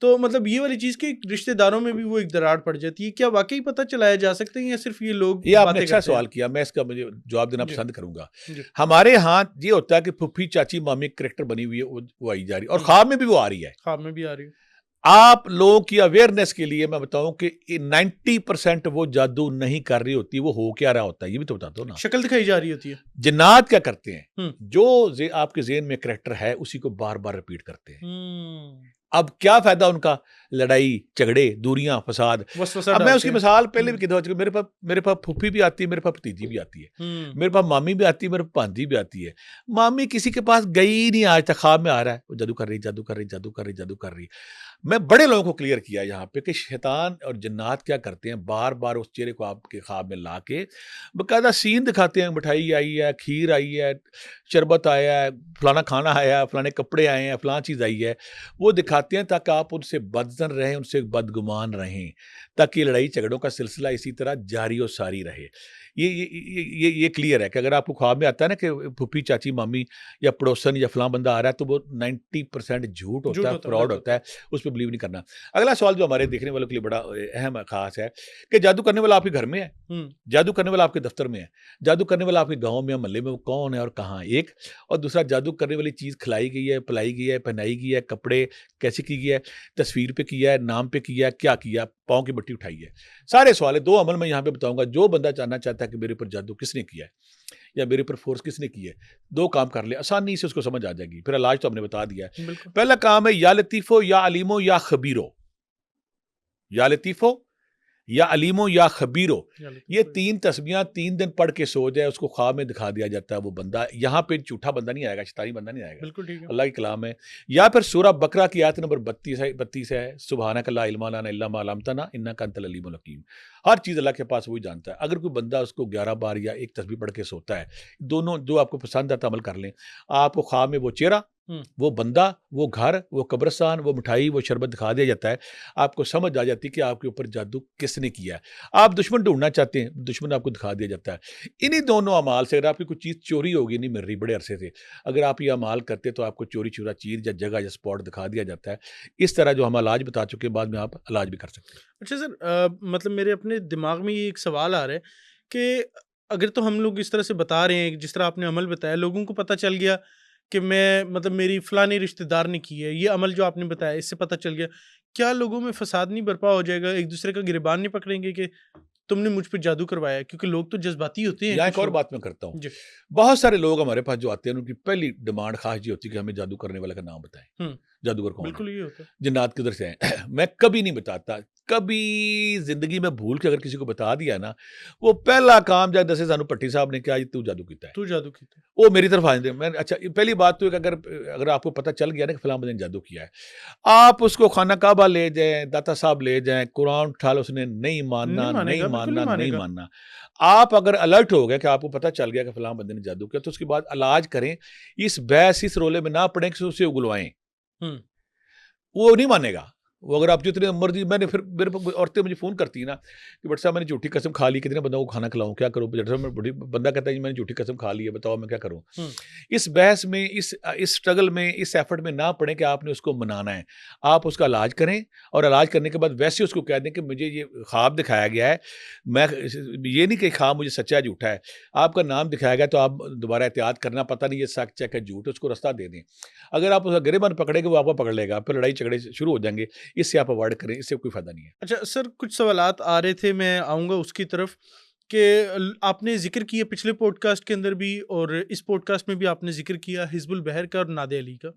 तो मतलब ये वाली चीज़ कि रिश्तेदारों में भी वो एक दरार पड़ जाती है। क्या वाकई पता चलाया जा सकता है, या सिर्फ ये लोग ये आपने बातें अच्छा करते हैं? सवाल किया, मैं इसका मुझे जवाब देना जी, पसंद करूंगा। जी। हमारे यहाँ ये होता है कि फुफ्फी, चाची, मामी करेक्टर बनी हुई है, वो आई जा रही है, और हुँ। ख्वाब में भी वो आ रही है। ख्वाब में भी आ रही है। आप लोगों की अवेयरनेस के लिए मैं बताऊं कि 90% वो जादू नहीं कर रही होती, वो हो क्या रहा होता है, ये भी तो बता दो ना। शक्ल दिखाई जा रही होती है। जिन्नात क्या करते हैं, हुँ। जो आपके ज़हन में करेक्टर है उसी को बार बार रिपीट करते हैं। हुँ। अब क्या फायदा उनका, लड़ाई झगड़े, दूरियां, फसाद। वसवसा अब मैं डालते उसकी हैं। मिसाल पहले भी हुँ। कह दूं, मेरे पास फूफी भी आती है, मेरे पास भतीजी भी आती है, हुँ। मेरे पास मामी भी आती है, मेरे पास भांजी भी आती है। मामी किसी के पास गई ही नहीं आज तक, ख्वाब में आ रहा है वो जादू कर रही, जादू कर रही, जादू कर रही, जादू कर रही। मैं बड़े लोगों को क्लियर किया यहाँ पे कि शैतान और जिन्नात क्या करते हैं, बार बार उस चेहरे को आपके ख्वाब में ला के बकायदा सीन दिखाते हैं। मिठाई आई है, खीर आई है, शरबत आया है, फलाना खाना आया है, फलाने कपड़े आए हैं, फलां चीज़ आई है, वो दिखाते हैं ताकि आप उनसे बदजन रहें, उनसे बदगुमान रहें, ताकि लड़ाई झगड़ों का सिलसिला इसी तरह जारी और सारी रहे। ये क्लियर है कि अगर आपको ख्वाब में आता है ना कि फूफी, चाची, मामी या पड़ोसन या फलां बंदा आ रहा है, तो वो 90% झूठ होता है, फ्रॉड होता है, उस पर बिलीव नहीं करना। अगला सवाल जो हमारे देखने वालों के लिए बड़ा अहम खास है कि जादू करने वाला आपके घर में है, हुँ। जादू करने वाला आपके दफ्तर में है, जादू करने वाला आपके गाँव में या मोहल्ले में, वो कौन है और कहाँ, एक। और दूसरा, जादू करने वाली चीज़ खिलाई गई है, पिलाई गई है, पहनाई गई है, कपड़े कैसे की गई है, तस्वीर पे किया है, नाम पे किया है, क्या किया, पाँव की बट्टी उठाई है। सारे सवाल है, 2 अमल मैं यहाँ पे बताऊंगा। जो बंदा जानना चाहता है कि मेरे ऊपर जादू किसने किया है या मेरे ऊपर फोर्स किसने की है, 2 काम कर ले, आसानी से उसको समझ आ जाएगी। फिर इलाज तो हमने बता दिया है। बिल्कुल। पहला काम है, या लतीफ़ो या अलीमो या खबीरो। या लतीफ़ो या अलीमो या खबीरो, या ये लतीफ़ो। 3 तस्बीहां 3 दिन पढ़ के सो जाए, उसको ख्वाब में दिखा दिया जाता है वो बंदा। यहाँ पे झूठा बंदा नहीं आएगा, शैतानी बंदा नहीं आएगा, बिल्कुल ठीक है। अल्लाह की कलाम है। या फिर सूरह बकरा की आयत नंबर 32 है, सुब्हानक ला इल्मा लना इल्ला मा अल्लमतना इन्नका अंतल अलीमुल हकीम। हर चीज़ अल्लाह के पास वही जानता है। अगर कोई बंदा उसको 11 बार या एक तस्बीह पढ़ के सोता है, दोनों जो आपको पसंद आता अमल कर लें, आपको ख्वाब में वो चेहरा, हुँ। वो बंदा, वो घर, वो कब्रिस्तान, वो मिठाई, वो शरबत दिखा दिया जाता है। आपको समझ आ जाती है कि आपके ऊपर जादू किसने किया है। आप दुश्मन ढूँढना चाहते हैं, दुश्मन आपको दिखा दिया जाता है। इन्हीं दोनों अमाल से अगर आपकी कोई चीज़ चोरी होगी, नहीं मिल रही बड़े अरसे से, अगर आप ये अमाल करते तो आपको चोरी-चुरा चीज़ या जगह या स्पॉट दिखा दिया जाता है। इस तरह जो हम इलाज बता चुके हैं, बाद में आप इलाज भी कर सकते हैं। अच्छा सर, मतलब मेरे अपने दिमाग में ये एक सवाल आ रहा है कि अगर तो हम लोग इस तरह से बता रहे हैं, जिस तरह आपने अमल बताया, लोगों को पता चल गया कि मैं मतलब मेरी फलाने रिश्तेदार ने की है, ये अमल जो आपने बताया इससे पता चल गया, क्या लोगों में फसाद नहीं बर्पा हो जाएगा? एक दूसरे का गिरबान नहीं पकड़ेंगे कि तुमने मुझ पे जादू करवाया? क्योंकि लोग तो जज्बाती होते हैं यहाँ एक कुछ और लोग। बात मैं करता हूँ। जी। बहुत सारे लोग हमारे पास जो आते हैं, उनकी पहली डिमांड ख़ास ये होती है कि हमें जादू करने वाले का नाम बताएँ। हुँ, जादूगर कौन है? बिल्कुल ये होता है। जिन्नात किधर से हैं? मैं कभी नहीं बताता, कभी ज़िंदगी में भूल के अगर किसी को बता दिया ना, वो पहला काम जब दसे सानू भट्टी साहब ने कहा जी तू जादू कीता है। तू जादू कीता। वो मेरी तरफ आ जाते हैं। मैं अच्छा पहली बात तो है कि अगर आपको पता चल गया ना कि फलां बंदे ने जादू किया है, आप उसको खाना काबा ले जाएँ, दाता साहब ले जाएँ, कुरान उठा लो, उसने नहीं नहीं मानना, नहीं मानेगा, बिल्कुल मानना, नहीं नहीं मानेगा। मानना। आप अगर अलर्ट हो गए कि आपको पता चल गया कि फलां बंदे ने जादू किया, तो उसके बाद इलाज करें। इस बहस, इस रोले में ना पड़ें कि उसे उगलवाएँ। हुँ, वो नहीं मानेगा। वो अगर आप जितने मर्ज़ी मैंने फिर मेरे पे औरतें मुझे फ़ोन करती हैं ना कि भट्ट साहब मैंने झूठी कसम खा ली, कितने बंदों को खाना खिलाऊँ, क्या करूँ? भट्ट साहब मैं बड़ी बंदा कहता है जी मैंने झूठी कसम खा ली है, बताओ मैं क्या करूँ? हुँ, इस बहस में, इस स्ट्रगल में, इस एफ़र्ट में ना पड़ें कि आपने उसको मनाना है। आप उसका इलाज करें और इलाज करने के बाद वैसे उसको कह दें कि मुझे ये ख्वाब दिखाया गया है। मैं ये नहीं कि ख्वाब मुझे सच्चा है, झूठा है। आपका नाम दिखाया गया तो आप दोबारा एहतियात करना, पता नहीं ये सच है, झूठ है, उसको रास्ता दे दें। अगर आप उसका गिरेबान पकड़ेंगे, वो आपको पकड़ लेगा, फिर लड़ाई-झगड़े शुरू हो जाएँगे। इससे आप अवॉइड करें, इससे कोई फ़ायदा नहीं है। अच्छा सर, कुछ सवालात आ रहे थे, मैं आऊँगा उसकी तरफ कि आपने ज़िक्र किया पिछले पॉडकास्ट के अंदर भी और इस पॉडकास्ट में भी आपने ज़िक्र किया हिज़्बुल बहर का और नादे अली का।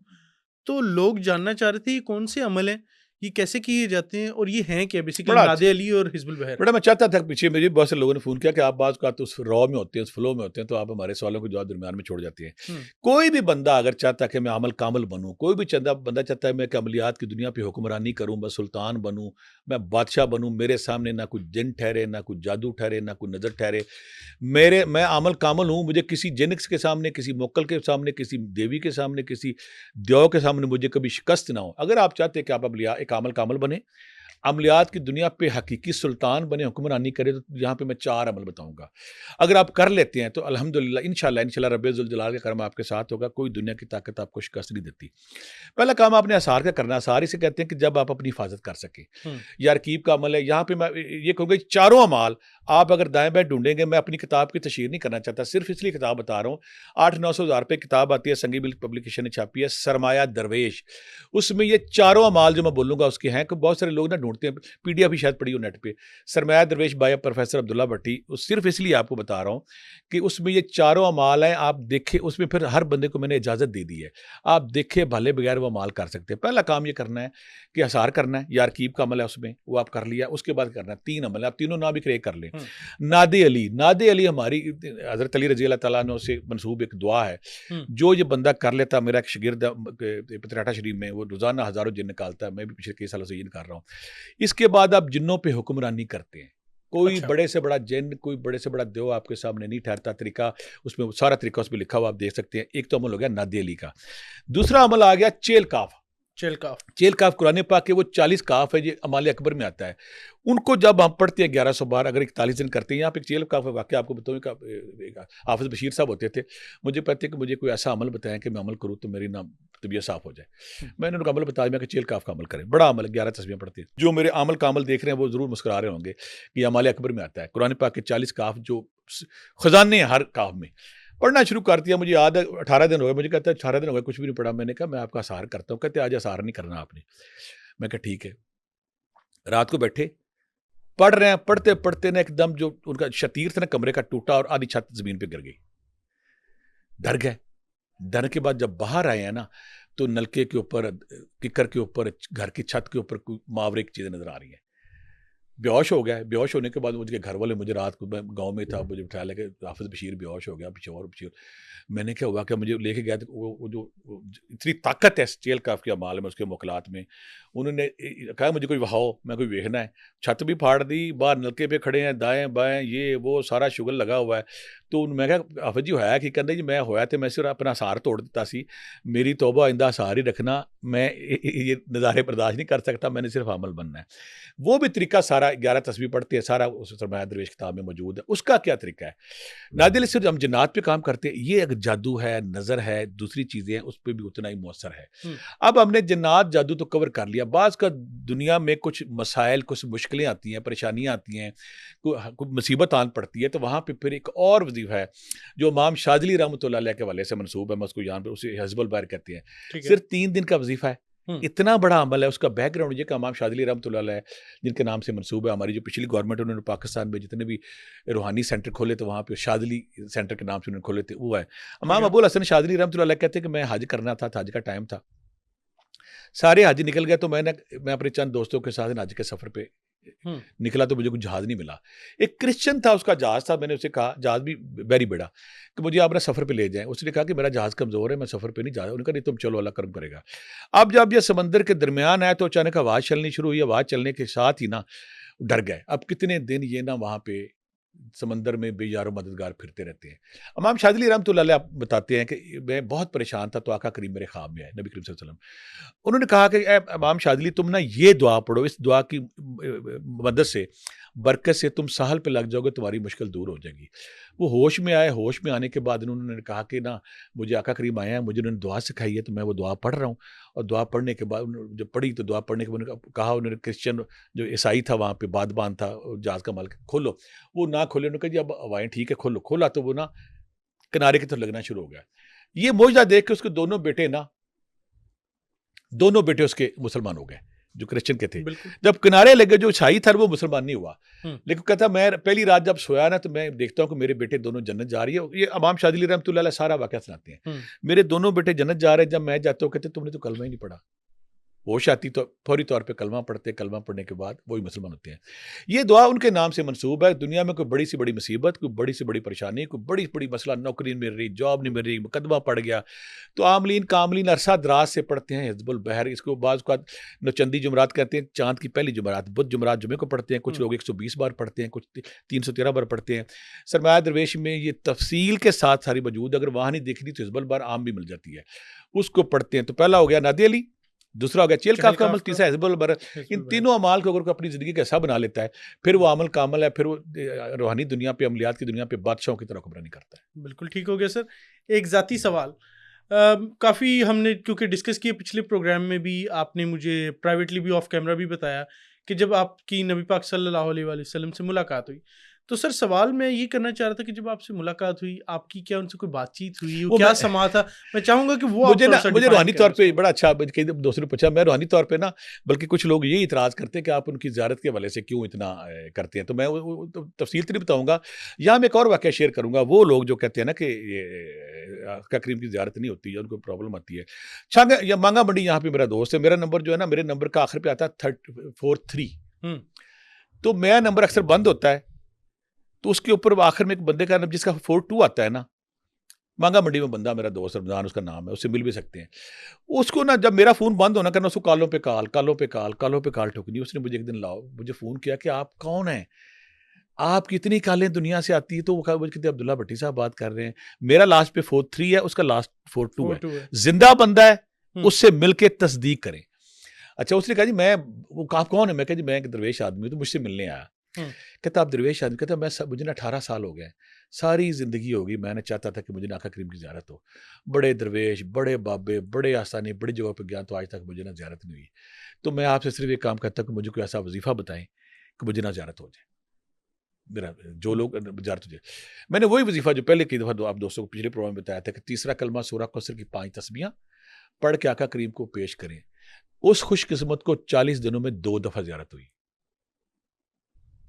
तो लोग जानना चाह रहे थे ये कौन से अमल हैं? ये कैसे किए जाते हैं और ये हैं क्या बेसिकली बड़ा नादे अली और हिज़्बुल बहर? बेटा मैं चाहता था पीछे मुझे बहुत से लोगों ने फ़ोन किया कि आप बाज़ औक़ात उस रॉ में होते हैं, उस फ़्लो में होते हैं, तो आप हमारे सवालों को जवाब दरमियान में छोड़ जाते हैं। हुँ, कोई भी बंदा अगर चाहता है कि मैं अमल कामिल बनूँ, कोई भी चंदा बंदा चाहता है मैं कि अमलियात की दुनिया पे हुक्मरानी करूँ, मैं सुल्तान बनूँ, मैं बादशाह बनूँ, मेरे सामने ना कोई जिन ठहरे, ना कोई जादू ठहरे, ना कोई नज़र ठहरे। मैं अमल कामिल हूँ, मुझे किसी जिन के सामने, किसी मुवक्किल के सामने, किसी देवी के सामने, किसी द्यों के सामने मुझे कभी शिकस्त ना हो। अगर आप चाहते हैं कि आप एक अमल कामिल बने, अमलियात की दुनिया पे हकीकी सुल्तान बने, हुक्मरानी करे, तो यहाँ पे मैं 4 अमल बताऊँगा। अगर आप कर लेते हैं तो अल्हम्दुलिल्लाह इंशाअल्लाह रब्बे ज़ुल जलाल का करम आपके साथ होगा, कोई दुनिया की ताकत आपको शिकस्त नहीं देती। पहला काम आपने असार का करना है, असार इसे कहते हैं कि जब आप अपनी हिफाज़त कर सकें। हुँ, या रकीब का अमल है, यहाँ पे मैं ये कहूँगा कि चारों अमाल आप अगर दाएँ-बाएँ ढूँढेंगे, मैं अपनी किताब की तशहीर नहीं करना चाहता, सिर्फ़ इसलिए किताब बता रहा हूँ, 8-900 हज़ार रुपए किताब आती है, संगी मिल्क पब्लिकेशन ने छापी है, सरमाया दरवेश। उसमें ये चारों अमाल जो मैं बोलूँगा उसके हैं कि बहुत सारे लोग ना ढूँढते हैं, पीडीएफ भी शायद पड़ी हो नेट पे। सरमाया दरवेश बाय प्रोफ़ेसर अब्दुल्ला भट्टी, वो सिर्फ़ इसलिए आपको बता रहा हूँ कि उसमें ये चारों अमाल हैं, आप देखें, उसमें फिर हर बंदे को मैंने इजाज़त दे दी है। आप देखे भले बगैर वो अमाल कर सकते हैं। पहला काम ये करना है कि असार करना है, या रकीब का अमल है उसमें, वो आप कर लिया, उसके बाद करना है 3 अमल है, आप तीनों ना भी क्रिएट कर लें। हुँ, नादे अली हमारी हज़रत अली रज़ी अल्लाह तआला अन्हु से मंसूब एक दुआ है, हुँ, जो ये बंदा कर लेता, मेरा एक शागिर्द पतिराटा शरीफ में वो रोज़ाना हज़ारों जिन्न निकालता है, मैं भी पिछले कई सालों से ये निकाल रहा हूँ। इसके बाद आप जिन्नों पे हुक्मरानी करते हैं। कोई अच्छा, बड़े से बड़ा जिन्न, कोई बड़े से बड़ा देव आपके सामने नहीं ठहरता, तरीका उसमें सारा तरीका उसमें लिखा हुआ आप देख सकते हैं। एक तो अमल हो गया नादे अली का। दूसरा अमल आ गया चेल काफ़। चेल काफ। चेल काफ कुरान पाक के वो 40 काफ है, ये अमाल अकबर में आता है। उनको जब हम पढ़ते हैं 1100 बार, अगर 41 दिन करते हैं, यहाँ पे एक चेल काफ वाक़या आपको बताऊँ का हाफ़िज़ बशीर साहब होते थे। मुझे कहते कि मुझे कोई ऐसा अमल बताएँ कि मैं अमल करूँ तो मेरी ना तबीयत साफ़ हो जाए। हुँ, मैंने उनको अमल बताया, मैं कि चेल काफ का अमल करें। बड़ा अमल है, 11 तस्बीहें पढ़ते हैं। जो मेरे अमल का अमल देख रहे हैं वो ज़रूर मुस्कुरा रहे होंगे कि ये अमाल अकबर में आता है। कुरान पाक के 40 काफ जो खज़ाने हैं हर काफ में। पढ़ना शुरू कर दिया, मुझे याद है 18 दिन हो गए, मुझे कहता है 18 दिन हो गए कुछ भी नहीं पढ़ा। मैंने कहा मैं आपका असार करता हूँ। कहते आज असार नहीं करना आपने। मैं कहा ठीक है। रात को बैठे, पढ़ रहे हैं, पढ़ते-पढ़ते ना एकदम जो उनका शतीर था ना कमरे का टूटा और आधी छत ज़मीन पे गिर गई। डर गए। डरने के बाद जब बाहर आए हैं ना, तो नलके के ऊपर, किकर के ऊपर, घर की छत के ऊपर कोई मावरे की चीज़ें नज़र आ रही हैं। बेहोश हो गया। बेहोश होने के बाद मुझे घर वाले, मुझे रात को, मैं गाँव में था, मुझे उठा लेके हाफ़िज़ बशीर बेहोश हो गया, पेशावर बशीर। मैंने क्या हुआ, क्या मुझे लेके गया, तो वो जो इतनी ताकत है स्टील काफ के अमाल में, उसके मुकलात में। उन्होंने कहा मुझे कोई वहाओ, मैं कोई वेखना है। छत भी फाड़ दी, बाहर नलके पे खड़े हैं, दाएँ-बाएँ ये वो सारा शुगल लगा हुआ है। तो मैं कहा हाफ़िज़ जी होया की? कहंदे जी मैं होया ते मैं सिर्फ अपना सार तोड़ दिता सी। मेरी तौबा आइंदा सार ही रखना, मैं ये नज़ारे बर्दाश्त नहीं कर सकता, मैंने सिर्फ अमल बनना है। वो भी तरीका सारा 11 तस्बीह पढ़ते हैं, सारा उस सरमाया दरवेश किताब में मौजूद है। उसका क्या तरीका है? नादिल सिर्फ हम जिन्नात पे काम करते हैं, ये एक जादू है, नज़र है, दूसरी चीज़ें हैं, उस पे भी उतना ही मौसर है। हुँ। अब हमने जिन्नात जादू तो कवर कर लिया, बाज़ का दुनिया में कुछ मसाइल, कुछ मुश्किलें आती हैं, परेशानियाँ आती हैं, कोई मुसीबत आन पड़ती है, तो वहाँ पे फिर एक और वज़ीफ़ा है, जो इमाम शाज़िली रहमतुल्लाह अलैह के हवाले से मनसूब है, मैं उसको यहाँ पे उसे हिज़्बुल बार कहते हैं। ठीक है। सिर्फ 3 दिन का वज़ीफ़ा है। हुँ। इतना बड़ा अमल है, उसका बैकग्राउंड ये कि इमाम शाज़िली रहमतुल्लाह अलैह, जिनके नाम से मनसूब है, हमारी जो पिछली गवर्नमेंट है, उन्होंने पाकिस्तान में जितने भी रूहानी सेंटर खोले थे, वहाँ पे शाज़िली सेंटर के नाम से उन्होंने खोले थे, वो है। ठीक इमाम है। अबुल हसन शाज़िली रहमतुल्लाह अलैह कहते हैं कि मैं हज करना था, हज का टाइम था। सारे हज निकल गए, तो मैं अपने चंद दोस्तों के साथ हज के सफ़र पे हुँ। निकला, तो मुझे कुछ जहाज़ नहीं मिला। एक क्रिश्चियन था, उसका जहाज़ था, मैंने उसे कहा, जहाज़ भी बैरी बेड़ा, कि मुझे आप ना सफ़र पे ले जाएँ। उसने कहा कि मेरा जहाज़ कमज़ोर है, मैं सफ़र पे नहीं जा रहा। उन्होंने कहा नहीं तुम चलो, अल्लाह करम करेगा। अब जब ये समंदर के दरमियान आया, तो अचानक आवाज़ चलनी शुरू हुई। आवाज़ चलने के साथ ही ना डर गए। अब कितने दिन ये ना वहाँ पे समंदर में बेयारो मददगार फिरते रहते हैं। इमाम शाज़िली रहमतुल्लाह अलैह आप बताते हैं कि मैं बहुत परेशान था, तो आका करीम मेरे ख्वाब में आए, नबी करीम सल्लल्लाहु अलैहि वसल्लम। उन्होंने कहा कि ए इमाम शाज़िली, तुम ना ये दुआ पढ़ो, इस दुआ की मदद से, बरकत से तुम साहल पे लग जाओगे, तुम्हारी मुश्किल दूर हो जाएगी। वो होश में आए, होश में आने के बाद उन्होंने कहा कि ना मुझे आका करीम आए हैं, मुझे उन्होंने दुआ सिखाई है, तो मैं वो दुआ पढ़ रहा हूँ। और दुआ पढ़ने के बाद उन्होंने जब पढ़ी, तो दुआ पढ़ने के बाद उन्होंने कहा, उन्होंने क्रिश्चियन जो ईसाई था वहाँ पे बादबान था, जहाज़ का मालिक, खोलो। वो ना खोले, उन्होंने कहा जी अब हवाएँ ठीक है, खोलो। खोला तो वो ना किनारे की तरफ लगना शुरू हो गया। ये मौजज़ा देख के उसके दोनों बेटे उसके मुसलमान हो गए, जो क्रिश्चियन के थे। बिल्कुल। जब किनारे लगे, जो ईसाई था वो मुसलमान नहीं हुआ। हुँ। लेकिन कहता मैं पहली रात जब सोया ना, तो मैं देखता हूँ कि मेरे बेटे दोनों जन्नत जा रही है। ये इमाम शाज़िली रहमतुल्लाह अलैह सारा वाक़या सुनाते हैं। हुँ। मेरे दोनों बेटे जन्नत जा रहे हैं, जब मैं जाता हूँ कहते तुमने तो कलमा ही नहीं पढ़ा। होश आती तो फौरी तौर पे कलमा पढ़ते, कलमा पढ़ने के बाद वही मुसलमान होते हैं। ये दुआ उनके नाम से मंसूब है। दुनिया में कोई बड़ी से बड़ी मुसीबत, कोई बड़ी से बड़ी परेशानी, कोई बड़ी से बड़ी मसला, नौकरी नहीं मिल रही, जॉब नहीं मिल रही, मुकदमा पड़ गया, तो आमलीन कामलीन अरसा दराज से पढ़ते हैं हिज़्बुल बहर। इसको बाज़ औक़ात नौचंदी जुमरात कहते हैं, चाँद की पहली जुमरात, बुध जुमरात जुमे को पढ़ते हैं। कुछ हुँ। लोग 120 बार पढ़ते हैं, कुछ 313 बार पढ़ते हैं। सरमाया दरवेश में ये तफ़सील के साथ सारी मौजूद, अगर वहाँ नहीं देखनी तो हिज़्बुल बहर आम भी मिल जाती है, उसको पढ़ते हैं। तो पहला हो गया नादी अली, दूसरा हो गया चेल काफ का अमल, चहलकाफ़ का तीसरा हिज़्बुल बहर। हिज़्बुल इन बहर। तीनों अमाल को अगर कोई अपनी ज़िंदगी का हिस्सा बना लेता है, फिर वो अमल कामिल है, फिर वो रूहानी दुनिया पे, अमलियात की दुनिया पे बादशाहों की तरह हुक्मरानी करता है। बिल्कुल ठीक हो गया सर। एक ज़ाती सवाल, काफ़ी हमने क्योंकि डिस्कस किए पिछले प्रोग्राम में भी, आपने मुझे प्राइवेटली भी ऑफ कैमरा भी बताया कि जब आपकी नबी पाक सल्लल्लाहु अलैहि वसल्लम से मुलाकात हुई, तो सर सवाल मैं ये करना चाह रहा था कि जब आपसे मुलाकात हुई, आपकी क्या उनसे कोई बातचीत हुई? वो वो क्या मैं समा था? मैं चाहूँगा कि वो आप मुझे ना थोड़ा-सा मुझे डिफ़ाइन रूहानी करें तौर पे उसको। बड़ा अच्छा, कई दोस्तों ने पूछा, मैं रूहानी तौर पे ना, बल्कि कुछ लोग ये इतराज़ करते हैं कि आप उनकी ज़ियारत के हवाले से क्यों इतना करते हैं, तो मैं वो तो तफ़सील तो नहीं बताऊँगा। यहाँ मैं एक और वाक़या शेयर करूँगा। वो लोग जो कहते हैं ना कि ये आका करीम की ज़ियारत नहीं होती है, उनको प्रॉब्लम आती है। छांगा या मांगा मंडी, यहाँ पे मेरा दोस्त है, मेरा नंबर जो है ना, मेरे नंबर का आखिर पे आता है 43। हुँ। तो मेरा नंबर अक्सर बंद होता है, तो उसके ऊपर आखिर में एक बंदे का नंबर जिसका 42 आता है ना, मांगा मंडी में बंदा, मेरा दोस्त रमज़ान उसका नाम है, उससे मिल भी सकते हैं। उसको ना जब मेरा फ़ोन बंद होना करना, उसको कॉलों पे कॉल, कॉलों पे कॉल, कॉलों पे कॉल ठोकनी। उसने मुझे एक दिन मुझे फ़ोन किया कि आप कौन हैं? आपकी इतनी कॉलें दुनिया से आती है, तो वो मुझे कहते अब्दुल्ला भट्टी साहब बात कर रहे हैं। मेरा लास्ट पे 43 है, उसका लास्ट 42 है। 42 है। ज़िंदा बंदा है, हुँ। उससे मिल के तस्दीक करें। अच्छा, उसने कहा जी वो आप कौन है? मैं कहा जी मैं एक दरवेश आदमी हूँ, तो मुझसे मिलने आया। हुँ। कहता आप दरवेश आदमी? कहता मुझे ना 18 साल हो गए हैं, सारी ज़िंदगी हो गई मैंने चाहता था कि मुझे ना आका करीम की ज़ियारत हो। बड़े दरवेश, बड़े बाबे, बड़े आसानी, बड़ी जगह पे गया, तो आज तक मुझे ना ज़ियारत नहीं हुई। तो मैं आपसे सिर्फ़ एक काम करता हूँ कि मुझे कोई ऐसा वज़ीफ़ा बताएँ कि मुझे ना ज़ियारत हो जाए। मेरा जो लोग ज़ियारत हो जाए। मैंने वही वज़ीफ़ा जो पहले कई दफ़ा आप दोस्तों को पिछले प्रोग्राम में बताया था कि तीसरा कलमा सूरह कौसर की 5 तस्बीहां पढ़ के आका करीम को पेश करें। उस खुशकिस्मत को 40 दिनों में 2 दफ़ा ज़ियारत हुई।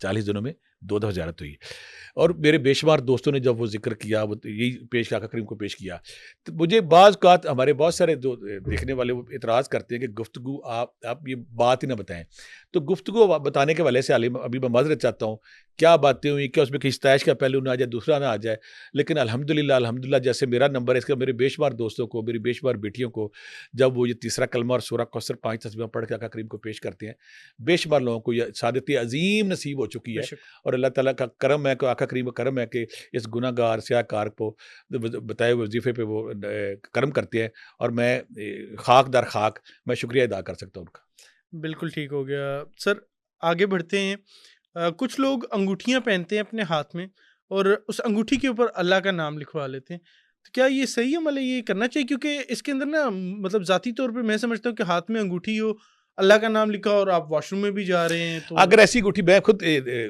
40 दिनों में दो दफ़ा ज़ियारत हुई। और मेरे बेशुमार दोस्तों ने जब वो ज़िक्र किया, वो यही पेश आका करीम को पेश किया, तो मुझे बाज़ औक़ात हमारे बहुत सारे जो देखने वाले वो इतराज़ करते हैं कि गुफ्तगू आप ये बात ही ना बताएँ। तो गुफ्तगू बताने के हवाले से अभी मैं माज़रत चाहता हूँ, क्या बातें हुई, क्या उसमें किसी तैश का पहलू ना आ जाए, दूसरा ना आ जाए। लेकिन अल्हम्दुलिल्लाह जैसे मेरा नंबर है, इसका मेरे बेशुमार दोस्तों को, मेरी बेशुमार बेटियों को, जब वो ये तीसरा कलमा और सूरह कौसर 5 तस्बीहां पढ़ के आका करीम को पेश करते हैं, बेशुमार लोगों को ये सादत अज़ीम नसीब हो चुकी है। बेशक। और अल्लाह ताला का करम है कि आका करीम का करम है कि इस गुनाहगार स्याहकार को बताए हुए वजीफ़े पे वो करम करते हैं, और मैं खाक दर खाक मैं शुक्रिया अदा कर सकता हूँ उनका। बिल्कुल ठीक हो गया। सर, आगे बढ़ते हैं। कुछ लोग अंगूठियाँ पहनते हैं अपने हाथ में और उस अंगूठी के ऊपर अल्लाह का नाम लिखवा लेते हैं। तो क्या ये सही अमल है, ये करना चाहिए? क्योंकि इसके अंदर ना मतलब ज़ाती तौर पे मैं समझता हूँ कि हाथ में अंगूठी हो, अल्लाह का नाम लिखा हो और आप वॉशरूम में भी जा रहे हैं तो अगर ऐसी अंगूठी मैं खुद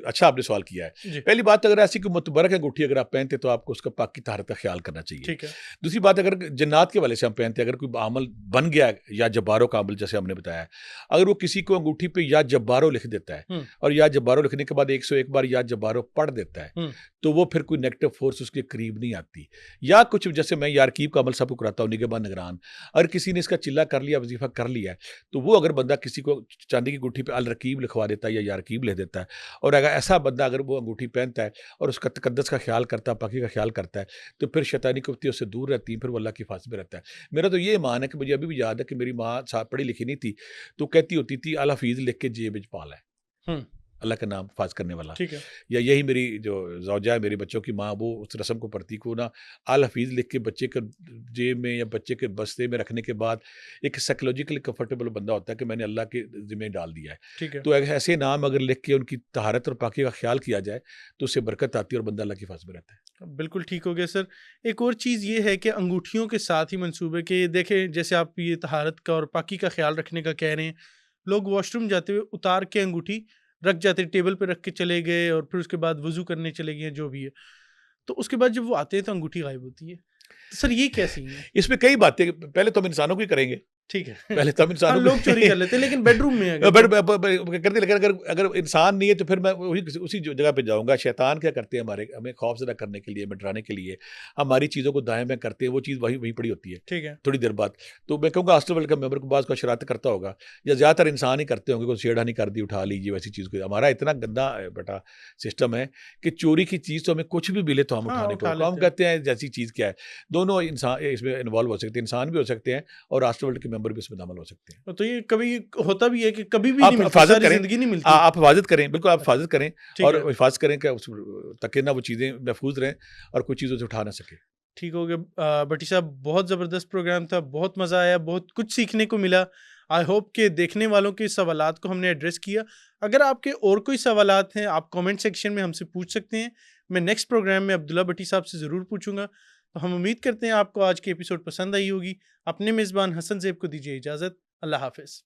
अच्छा आपने सवाल किया है। जी, पहली बात, अगर ऐसी कोई मुतबरक अंगूठी अगर आप पहनते तो आपको उसका पाक की तहरत का ख्याल करना चाहिए। ठीक है। दूसरी बात, अगर जन्नात के हवाले से हम पहनते हैं, अगर कोई अमल बन गया है, या जब्बारों का अमल जैसे हमने बताया है, अगर वो किसी को अंगूठी पे या जब्बारो लिख देता है, हुँ, और या जब्बारो लिखने के बाद 101 बार या जब्बारो पढ़ देता है, हुँ, तो वो फिर कोई नेगेटिव फोर्स उसके करीब नहीं आती। या कुछ जैसे मैं यारकीब का अमल सबको कराता हूँ, निगहबान निगरान, अगर किसी ने इसका चिल्ला कर लिया, वजीफा कर लिया है, तो वो अगर बंदा किसी को चांदी की अंगूठी पे अल रकीब लिखवा देता है या यारकीब लिख देता है, और अगर ऐसा बंदा अगर वो अंगूठी पहनता है और उसका तकद्दस का ख्याल करता है, पाकी का ख्याल करता है, तो फिर शैतानी कुफ्ती उससे दूर रहती है, फिर वो अल्लाह की हिफाज़त में रहता है। मेरा तो ये ईमान है कि मुझे अभी भी याद है कि मेरी माँ पढ़ी लिखी नहीं थी, तो कहती होती थी, अल हफीज़ लिख के जेब में पाला है, हुँ, अल्लाह का नाम हिफ़ाज़ करने वाला। ठीक है। या यही मेरी जो ज़ौजा है, मेरे बच्चों की माँ, वो उस रस्म को पढ़ती को ना, अल हफ़ीज़ लिख के बच्चे के जेब में या बच्चे के बस्ते में रखने के बाद एक साइकोलॉजिकली कंफर्टेबल बंदा होता है कि मैंने अल्लाह के ज़िम्मे डाल दिया है। ठीक है। तो ऐसे नाम अगर लिख के उनकी तहारत और पाकी का ख्याल किया जाए, तो उससे बरकत आती है और बंदा अल्लाह की हिफ़ाज़त में रहता है। बिल्कुल ठीक हो गया सर। एक और चीज़ ये है कि अंगूठियों के साथ ही मंसूबे के देखें, जैसे आप ये तहारत का और पाकी का ख़्याल रखने का कह रहे हैं, लोग वॉशरूम जाते हुए उतार के अंगूठी रख जाते हैं, टेबल पे रख के चले गए और फिर उसके बाद वज़ू करने चले गए, जो भी है। तो उसके बाद जब वो आते हैं तो अंगूठी गायब होती है। तो सर ये क्या सीन है? इसमें कई बातें, पहले तो हम इंसानों की करेंगे, ठीक है। पहले तो हम हाँ, इंसानों को लोग चोरी कर लेते हैं लेकिन बेडरूम में अगर बट तो करते, लेकिन अगर अगर इंसान नहीं है तो फिर मैं उसी जगह पे जाऊँगा। शैतान क्या करते हैं, हमें खौफज़दा करने के लिए, डराने के लिए हमारी चीज़ों को दाएँ-बाएँ करते हैं, वो चीज़ वहीं वहीं पड़ी होती है, ठीक है। थोड़ी देर बाद। तो मैं कहूँगा हॉस्टल वाले का मेंबर को बाज़ को शरारत करता होगा, या ज़्यादातर इंसान ही करते होंगे, कोई छेड़खानी कर दी, उठा लीजिए, वैसी चीज़ को। हमारा इतना गंदा बेटा सिस्टम है कि चोरी की चीज़ तो हमें कुछ भी मिले तो हम हाँ, उठाने उठा को हम लेते हैं। कहते हैं जैसी चीज़ क्या है। दोनों इंसान इसमें इन्वॉल्व हो सकते हैं, इंसान भी हो सकते हैं और हॉस्टल वर्ल्ड के मेंबर भी इसमें शामिल हो सकते हैं। तो ये कभी होता भी है कि कभी भी आप नहीं मिलती, हिफ़ाज़त सारी करें, ज़िंदगी नहीं मिलती। आप हिफ़ाज़त करें, बिल्कुल आप अच्छा, हिफ़ाज़त करें, ठीक और है। हिफ़ाज़त करें कि उस ताकि ना वो चीज़ें महफूज़ रहें और कोई चीज़ उसे उठा ना सके। ठीक हो गया। भट्टी साहब, बहुत ज़बरदस्त प्रोग्राम था, बहुत मज़ा आया, बहुत कुछ सीखने को मिला। आई होप कि देखने वालों के सवालात को हमने एड्रेस किया। अगर आपके और कोई सवालात हैं, आप कमेंट सेक्शन में हमसे पूछ सकते हैं। मैं नेक्स्ट प्रोग्राम में अब्दुल्ला भट्टी साहब से ज़रूर पूछूंगा। तो हम उम्मीद करते हैं आपको आज की एपिसोड पसंद आई होगी। अपने मेज़बान हसन ज़ेब को दीजिए इजाज़त। अल्लाह हाफ़िज़।